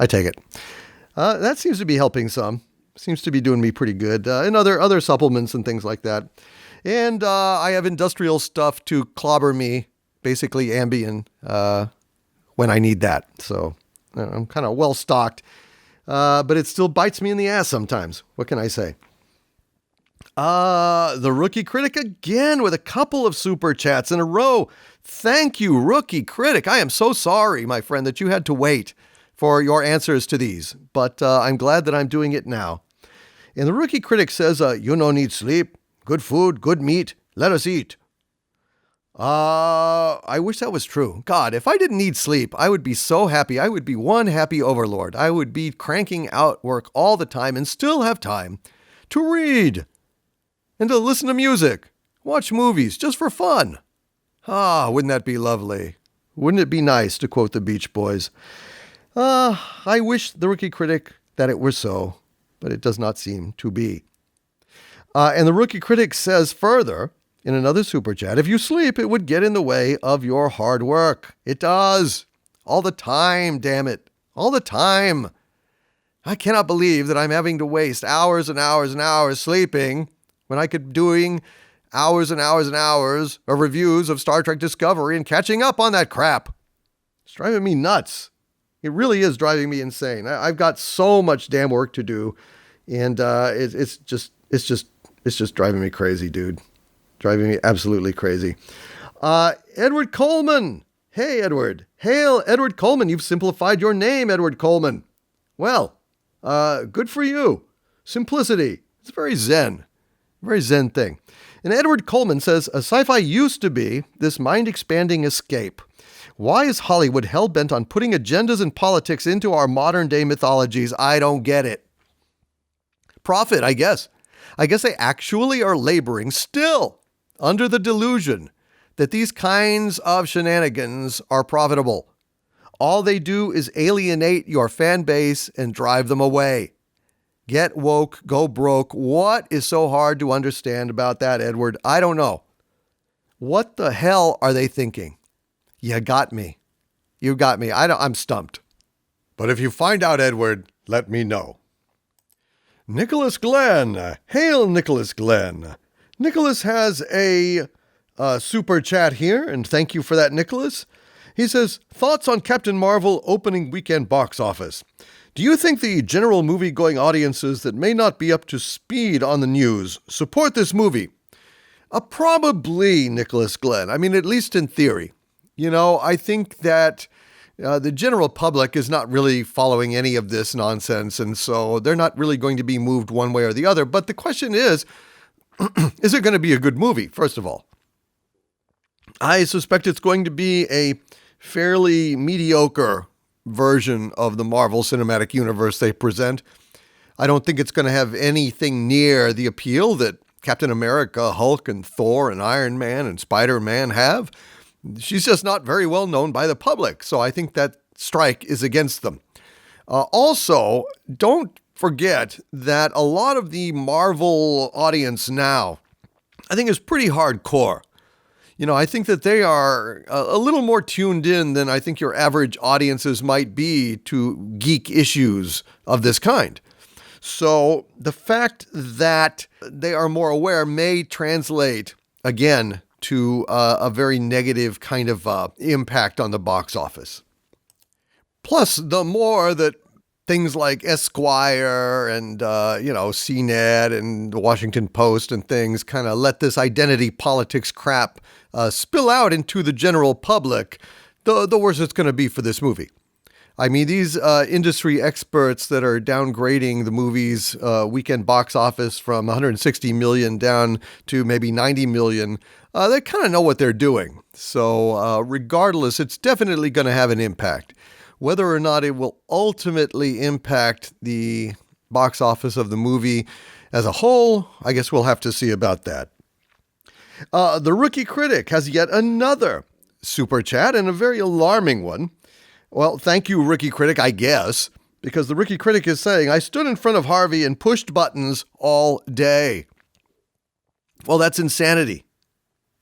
I take it. That seems to be helping some. Seems to be doing me pretty good. And other supplements and things like that. And I have industrial stuff to clobber me, basically Ambien, when I need that. So I'm kind of well stocked, but it still bites me in the ass sometimes. What can I say? The Rookie Critic again with a couple of super chats in a row. Thank you, Rookie Critic. I am so sorry, my friend, that you had to wait for your answers to these, but I'm glad that I'm doing it now. And the Rookie Critic says, you no need sleep. Good food, good meat. Let us eat. I wish that was true. God, if I didn't need sleep, I would be so happy. I would be one happy overlord. I would be cranking out work all the time and still have time to read and to listen to music, watch movies just for fun. Wouldn't that be lovely? Wouldn't it be nice, to quote the Beach Boys? I wish, the Rookie Critic, that it were so, but it does not seem to be. And the Rookie Critic says further, in another super chat, if you sleep, it would get in the way of your hard work. It does. All the time, damn it. All the time. I cannot believe that I'm having to waste hours and hours and hours sleeping when I could be doing hours and hours and hours of reviews of Star Trek Discovery and catching up on that crap. It's driving me nuts. It really is driving me insane. I've got so much damn work to do, and it's just driving me crazy, dude. Driving me absolutely crazy. Edward Coleman. Hey, Edward. Hail, Edward Coleman. You've simplified your name, Edward Coleman. Well, good for you. Simplicity. It's very zen thing. And Edward Coleman says, sci-fi used to be this mind-expanding escape. Why is Hollywood hell-bent on putting agendas and politics into our modern-day mythologies? I don't get it. Profit, I guess. I guess they actually are laboring still under the delusion that these kinds of shenanigans are profitable. All they do is alienate your fan base and drive them away. Get woke, go broke. What is so hard to understand about that, Edward? I don't know. What the hell are they thinking? You got me. You got me. I'm stumped. But if you find out, Edward, let me know. Nicholas Glenn. Hail, Nicholas Glenn. Nicholas has a super chat here, and thank you for that, Nicholas. He says, thoughts on Captain Marvel opening weekend box office. Do you think the general movie-going audiences that may not be up to speed on the news support this movie? Probably, Nicholas Glenn. I mean, at least in theory. You know, I think that the general public is not really following any of this nonsense, and so they're not really going to be moved one way or the other. But the question is it going to be a good movie, first of all? I suspect it's going to be a fairly mediocre version of the Marvel Cinematic Universe they present. I don't think it's going to have anything near the appeal that Captain America, Hulk, and Thor, and Iron Man, and Spider-Man have. She's just not very well known by the public, so I think that strike is against them. Also, don't forget that a lot of the Marvel audience now, I think, is pretty hardcore. You know, I think that they are a little more tuned in than I think your average audiences might be to geek issues of this kind. So the fact that they are more aware may translate, again, to a very negative kind of impact on the box office. Plus, the more that things like Esquire and, CNET and the Washington Post and things kind of let this identity politics crap spill out into the general public, the worse it's going to be for this movie. I mean, these industry experts that are downgrading the movie's weekend box office from 160 million down to maybe 90 million, they kind of know what they're doing. So regardless, it's definitely going to have an impact. Whether or not it will ultimately impact the box office of the movie as a whole, I guess we'll have to see about that. The Rookie Critic has yet another super chat, and a very alarming one. Well, thank you, Rookie Critic, I guess, because the Rookie Critic is saying, I stood in front of Harvey and pushed buttons all day. Well, that's insanity.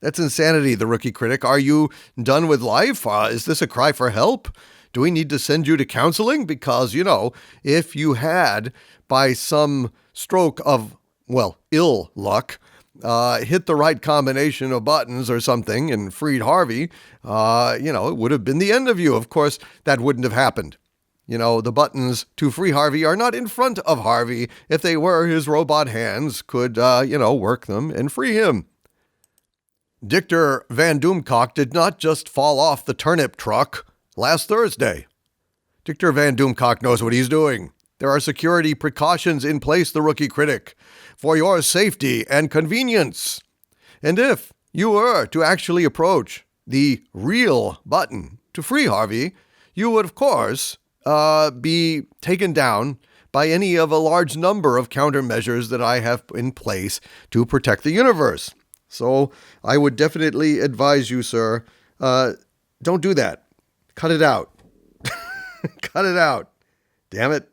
That's insanity, the Rookie Critic. Are you done with life? Is this a cry for help? Do we need to send you to counseling? Because, if you had, by some stroke of, ill luck, hit the right combination of buttons or something and freed Harvey, it would have been the end of you. Of course, that wouldn't have happened. You know, the buttons to free Harvey are not in front of Harvey. If they were, his robot hands could, work them and free him. Dictor Van Doomcock did not just fall off the turnip truck last Thursday. Dictor Van Doomcock knows what he's doing. There are security precautions in place, the rookie critic, for your safety and convenience. And if you were to actually approach the real button to free Harvey, you would, of course, be taken down by any of a large number of countermeasures that I have in place to protect the universe. So I would definitely advise you, sir, don't do that. Cut it out. Cut it out. Damn it.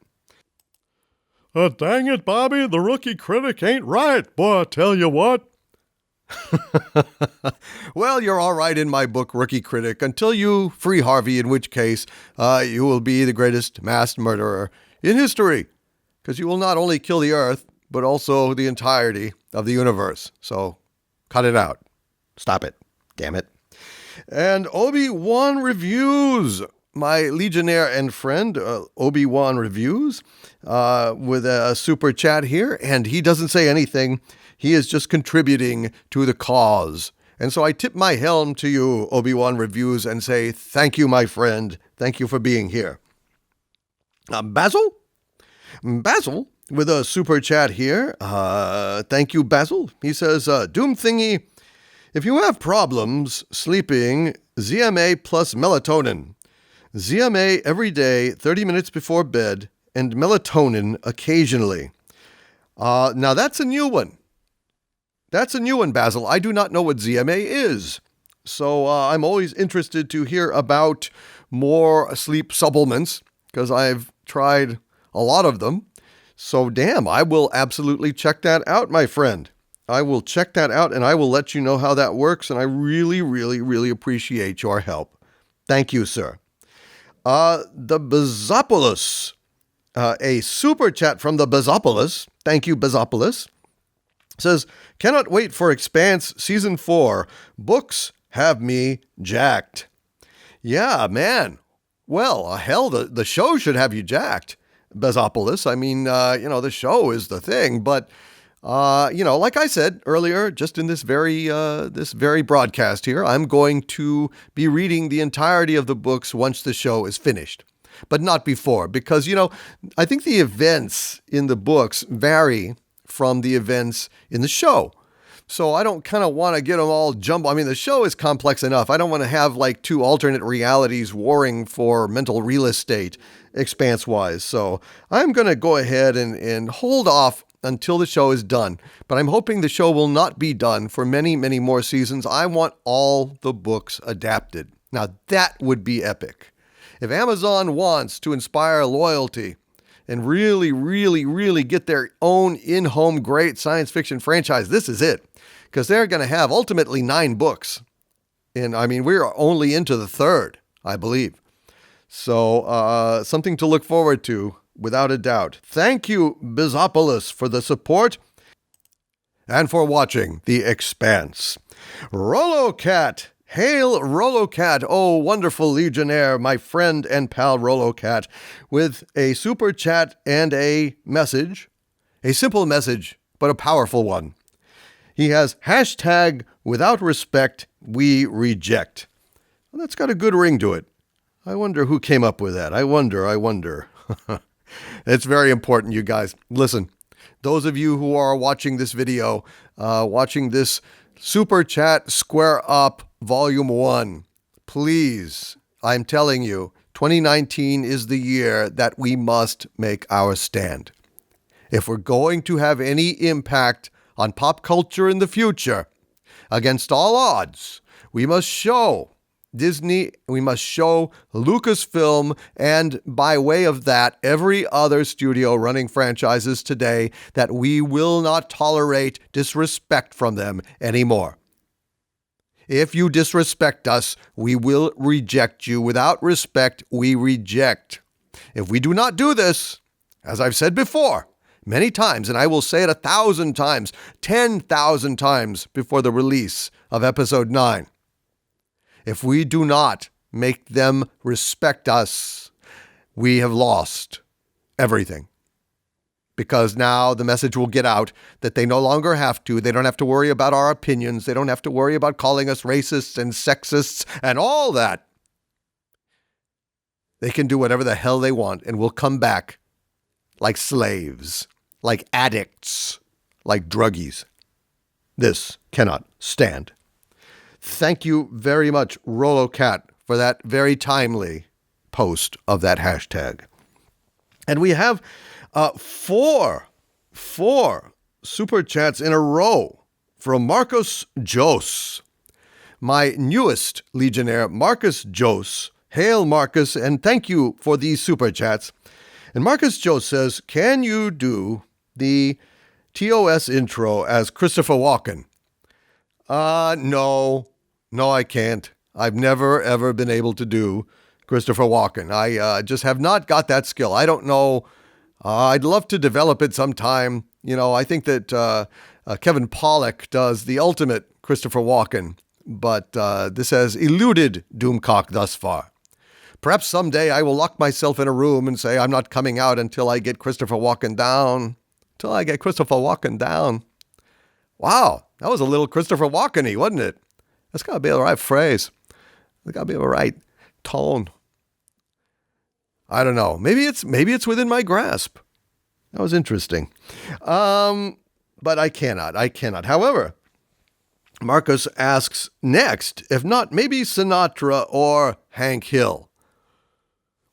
Dang it, Bobby, the rookie critic ain't right. Boy, I tell you what. Well, you're all right in my book, Rookie Critic, until you free Harvey, in which case you will be the greatest mass murderer in history, because you will not only kill the Earth, but also the entirety of the universe. So cut it out. Stop it. Damn it. And Obi-Wan Reviews, my Legionnaire and friend, Obi-Wan Reviews, with a super chat here, and he doesn't say anything. He is just contributing to the cause. And so I tip my helm to you, Obi-Wan Reviews, and say, thank you, my friend. Thank you for being here. Basil, with a super chat here. Thank you, Basil. He says, Doom Thingy, if you have problems sleeping, ZMA plus melatonin. ZMA every day, 30 minutes before bed, and melatonin occasionally. Now that's a new one. That's a new one, Basil. I do not know what ZMA is. So I'm always interested to hear about more sleep supplements, because I've tried a lot of them. So damn, I will absolutely check that out, my friend. I will check that out, and I will let you know how that works, and I really, really, really appreciate your help. Thank you, sir. The Bezopoulos, a super chat from the Bezopoulos. Thank you, Bezopoulos. Says, cannot wait for Expanse Season 4. Books have me jacked. Yeah, man. Well, hell, the show should have you jacked, Bezopoulos. I mean, the show is the thing. But, like I said earlier, just in this very broadcast here, I'm going to be reading the entirety of the books once the show is finished. But not before, because, I think the events in the books vary from the events in the show. So I don't kind of want to get them all jumbled. I mean, the show is complex enough. I don't want to have like two alternate realities warring for mental real estate, Expanse-wise. So I'm going to go ahead and hold off until the show is done. But I'm hoping the show will not be done for many, many more seasons. I want all the books adapted. Now that would be epic. If Amazon wants to inspire loyalty and really, really, really get their own in-home great science fiction franchise, this is it. Because they're going to have ultimately 9 books. And I mean, we're only into the 3rd, I believe. So something to look forward to, without a doubt. Thank you, Bizopoulos, for the support and for watching The Expanse. Rolocat. Hail Rolocat, oh wonderful Legionnaire, my friend and pal Rolocat, with a super chat and a message. A simple message, but a powerful one. He has hashtag without respect, we reject. Well, that's got a good ring to it. I wonder who came up with that. I wonder. It's very important, you guys. Listen, those of you who are watching this video, watching this Super Chat Square Up Volume 1, please, I'm telling you, 2019 is the year that we must make our stand. If we're going to have any impact on pop culture in the future, against all odds, we must show Disney, we must show Lucasfilm, and by way of that, every other studio running franchises today, that we will not tolerate disrespect from them anymore. If you disrespect us, we will reject you. Without respect, we reject. If we do not do this, as I've said before, many times, and I will say it 1,000 times, 10,000 times before the release of Episode 9, if we do not make them respect us, we have lost everything. Because now the message will get out that they no longer have to. They don't have to worry about our opinions. They don't have to worry about calling us racists and sexists and all that. They can do whatever the hell they want, and we'll come back like slaves, like addicts, like druggies. This cannot stand. Thank you very much, RoloCat, for that very timely post of that hashtag. And we have four super chats in a row from Marcus Jos, my newest Legionnaire, Marcus Jos. Hail, Marcus, and thank you for these super chats. And Marcus Jos says, can you do the TOS intro as Christopher Walken? No, I can't. I've never, ever been able to do Christopher Walken. I just have not got that skill. I don't know. I'd love to develop it sometime. You know, I think that Kevin Pollak does the ultimate Christopher Walken, but this has eluded Doomcock thus far. Perhaps someday I will lock myself in a room and say, I'm not coming out until I get Christopher Walken down. Until I get Christopher Walken down. Wow, that was a little Christopher Walken-y, wasn't it? That's got to be the right phrase. That's got to be the right tone. I don't know. Maybe it's within my grasp. That was interesting. But I cannot. However, Marcus asks next, if not, maybe Sinatra or Hank Hill.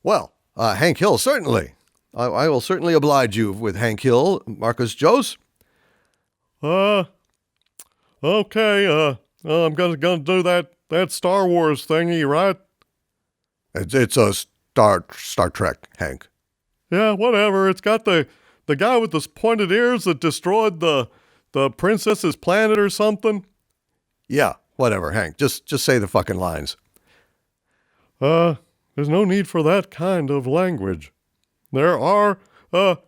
Well, Hank Hill, certainly. I will certainly oblige you with Hank Hill, Marcus Jos. Okay, I'm gonna do that Star Wars thingy, right? It's a Star Trek, Hank. Yeah, whatever. It's got the guy with the pointed ears that destroyed the princess's planet or something. Yeah, whatever, Hank. Just say the fucking lines. There's no need for that kind of language. There are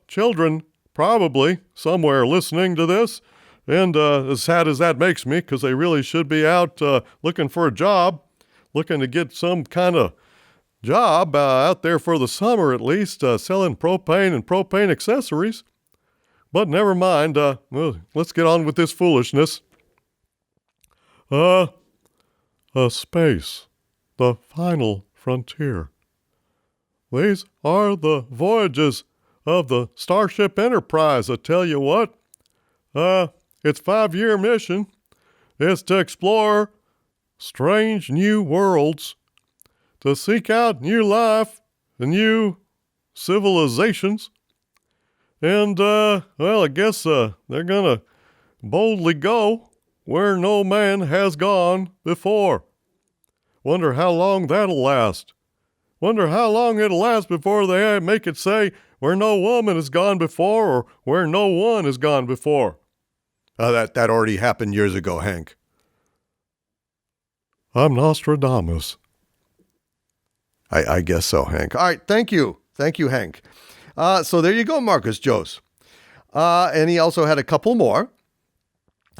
children probably somewhere listening to this, and as sad as that makes me, because they really should be out looking for a job, looking to get some kind of job out there for the summer at least, selling propane and propane accessories. But never mind, let's get on with this foolishness. Space, the final frontier. These are the voyages of the Starship Enterprise, I tell you what. Its 5-year mission is to explore strange new worlds, to seek out new life and new civilizations. And, I guess they're gonna boldly go where no man has gone before. Wonder how long that'll last. Wonder how long it'll last before they make it say where no woman has gone before or where no one has gone before. That already happened years ago, Hank. I'm Nostradamus. I guess so, Hank. All right, thank you. Thank you, Hank. So there you go, Marcus Jos. And he also had a couple more.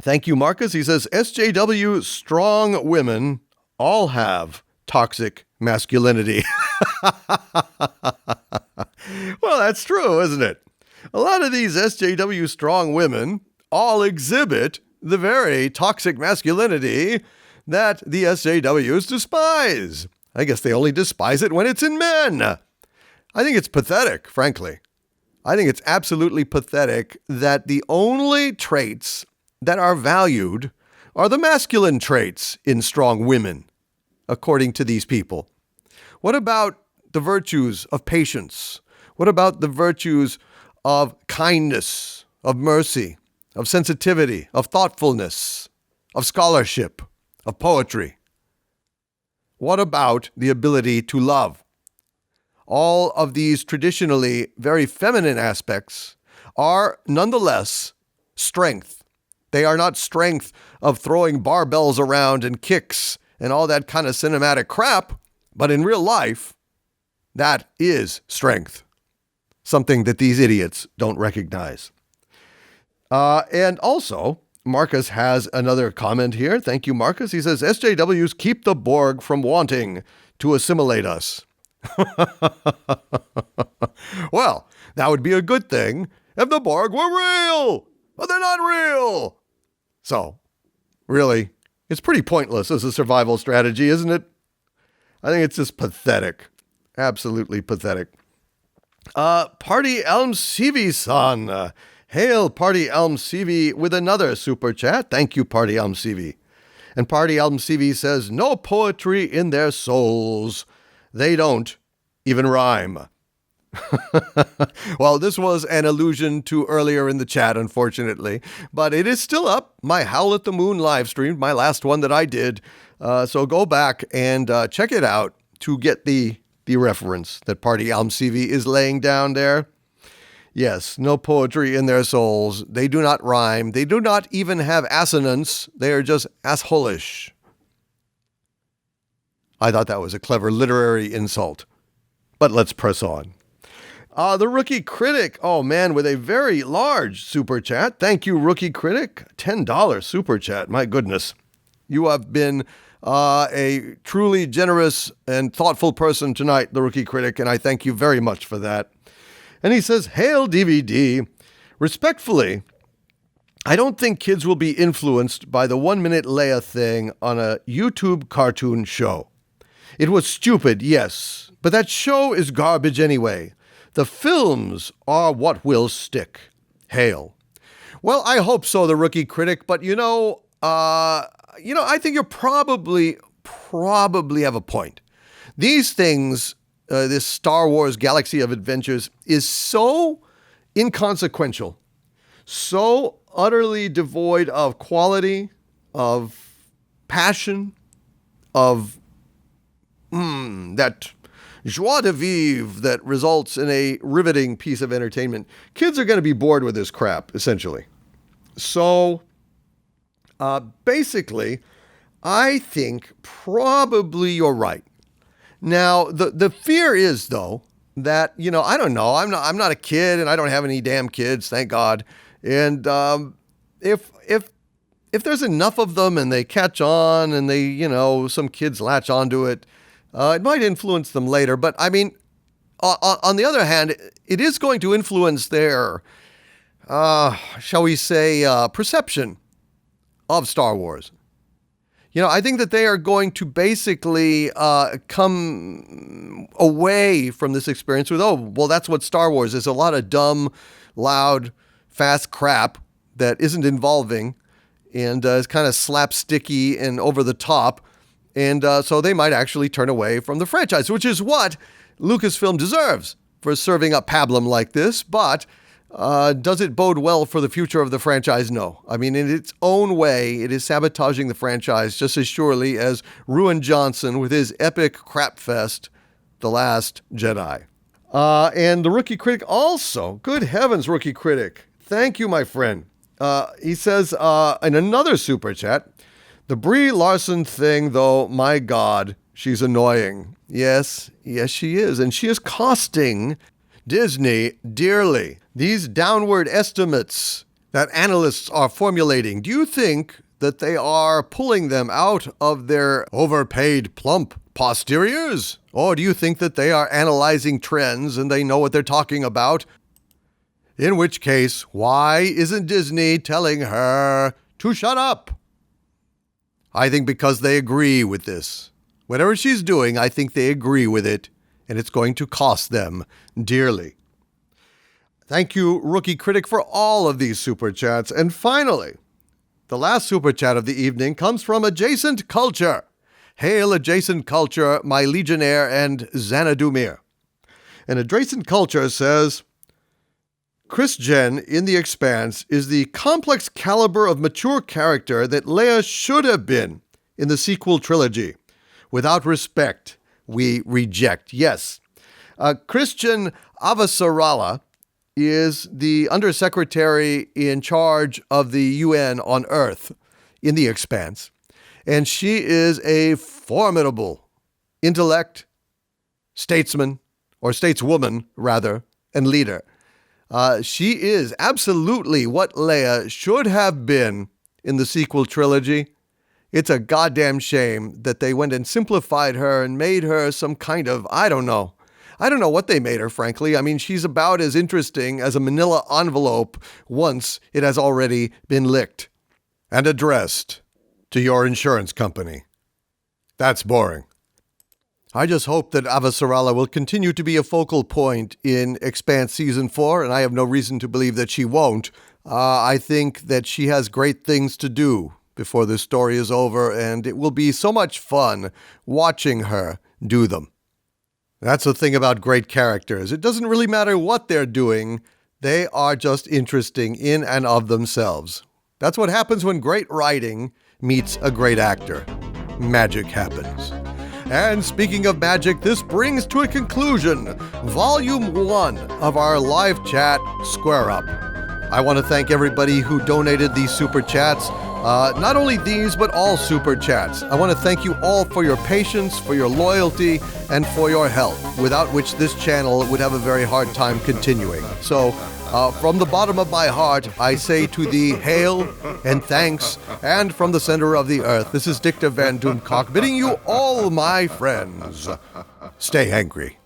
Thank you, Marcus. He says, SJW strong women all have toxic masculinity. Well, that's true, isn't it? A lot of these SJW strong women all exhibit the very toxic masculinity that the SJWs despise. I guess they only despise it when it's in men. I think it's pathetic, frankly. I think it's absolutely pathetic that the only traits that are valued are the masculine traits in strong women, according to these people. What about the virtues of patience? What about the virtues of kindness, of mercy, of sensitivity, of thoughtfulness, of scholarship, of poetry? What about the ability to love? All of these traditionally very feminine aspects are nonetheless strength. They are not strength of throwing barbells around and kicks and all that kind of cinematic crap, but in real life, that is strength. Something that these idiots don't recognize. And also, Marcus has another comment here. Thank you, Marcus. He says, SJWs keep the Borg from wanting to assimilate us. Well, that would be a good thing if the Borg were real, but they're not real. So, really, it's pretty pointless as a survival strategy, isn't it? I think it's just pathetic. Absolutely pathetic. Party Elm CV-san. Hail Party Elm CV with another super chat. Thank you, Party Elm CV. And Party Elm CV says, no poetry in their souls. They don't even rhyme. Well, this was an allusion to earlier in the chat, unfortunately, but it is still up. My Howl at the Moon live stream, my last one that I did. So go back and check it out to get the reference that Party Elm CV is laying down there. Yes, no poetry in their souls. They do not rhyme. They do not even have assonance. They are just assholish. I thought that was a clever literary insult. But let's press on. The Rookie Critic, oh man, with a very large super chat. Thank you, Rookie Critic. $10 super chat, my goodness. You have been a truly generous and thoughtful person tonight, the Rookie Critic, and I thank you very much for that. And he says, Hail DVD. Respectfully, I don't think kids will be influenced by the 1 Minute Leia thing on a YouTube cartoon show. It was stupid, yes, but that show is garbage anyway. The films are what will stick. Hail. Well, I hope so, the Rookie Critic, but I think you probably have a point. These things, this Star Wars Galaxy of Adventures, is so inconsequential, so utterly devoid of quality, of passion, of that joie de vivre that results in a riveting piece of entertainment. Kids are going to be bored with this crap, essentially. So, basically, I think probably you're right. Now, the fear is, though, that, I don't know. I'm not a kid, and I don't have any damn kids, thank God. And if there's enough of them and they catch on and they, some kids latch onto it, it might influence them later. But, I mean, on the other hand, it is going to influence their, shall we say, perception of Star Wars. I think that they are going to basically come away from this experience with, oh, well, that's what Star Wars is. A lot of dumb, loud, fast crap that isn't involving and is kind of slapsticky and over the top. And so they might actually turn away from the franchise, which is what Lucasfilm deserves for serving up pablum like this. But does it bode well for the future of the franchise? No. I mean, in its own way, it is sabotaging the franchise just as surely as Ruin Johnson with his epic crap fest, The Last Jedi. And the Rookie Critic also, good heavens, Rookie Critic. Thank you, my friend. He says in another super chat, the Brie Larson thing, though, my God, she's annoying. Yes, she is. And she is costing Disney dearly. These downward estimates that analysts are formulating, do you think that they are pulling them out of their overpaid plump posteriors? Or do you think that they are analyzing trends and they know what they're talking about? In which case, why isn't Disney telling her to shut up? I think because they agree with this. Whatever she's doing, I think they agree with it, and it's going to cost them dearly. Thank you, Rookie Critic, for all of these super chats. And finally, the last super chat of the evening comes from Adjacent Culture. Hail, Adjacent Culture, my Legionnaire and Xanadumir. And Adjacent Culture says, Chris Jen in The Expanse is the complex caliber of mature character that Leia should have been in the sequel trilogy. Without respect, we reject. Yes. Christian Avasarala is the undersecretary in charge of the UN on Earth in The Expanse. And she is a formidable intellect, statesman, or stateswoman, rather, and leader. She is absolutely what Leia should have been in the sequel trilogy. It's a goddamn shame that they went and simplified her and made her some kind of, I don't know. I don't know what they made her, frankly. I mean, she's about as interesting as a manila envelope once it has already been licked and addressed to your insurance company. That's boring. I just hope that Avasarala will continue to be a focal point in Expanse Season 4, and I have no reason to believe that she won't. I think that she has great things to do before this story is over, and it will be so much fun watching her do them. That's the thing about great characters. It doesn't really matter what they're doing. They are just interesting in and of themselves. That's what happens when great writing meets a great actor. Magic happens. And speaking of magic, this brings to a conclusion Volume 1 of our live chat Square Up. I want to thank everybody who donated these Super Chats. Not only these, but all Super Chats. I want to thank you all for your patience, for your loyalty, and for your help, without which this channel would have a very hard time continuing. So, from the bottom of my heart, I say to thee, hail and thanks, and from the center of the earth, this is Dictor Van Doomcock bidding you all, my friends, stay angry.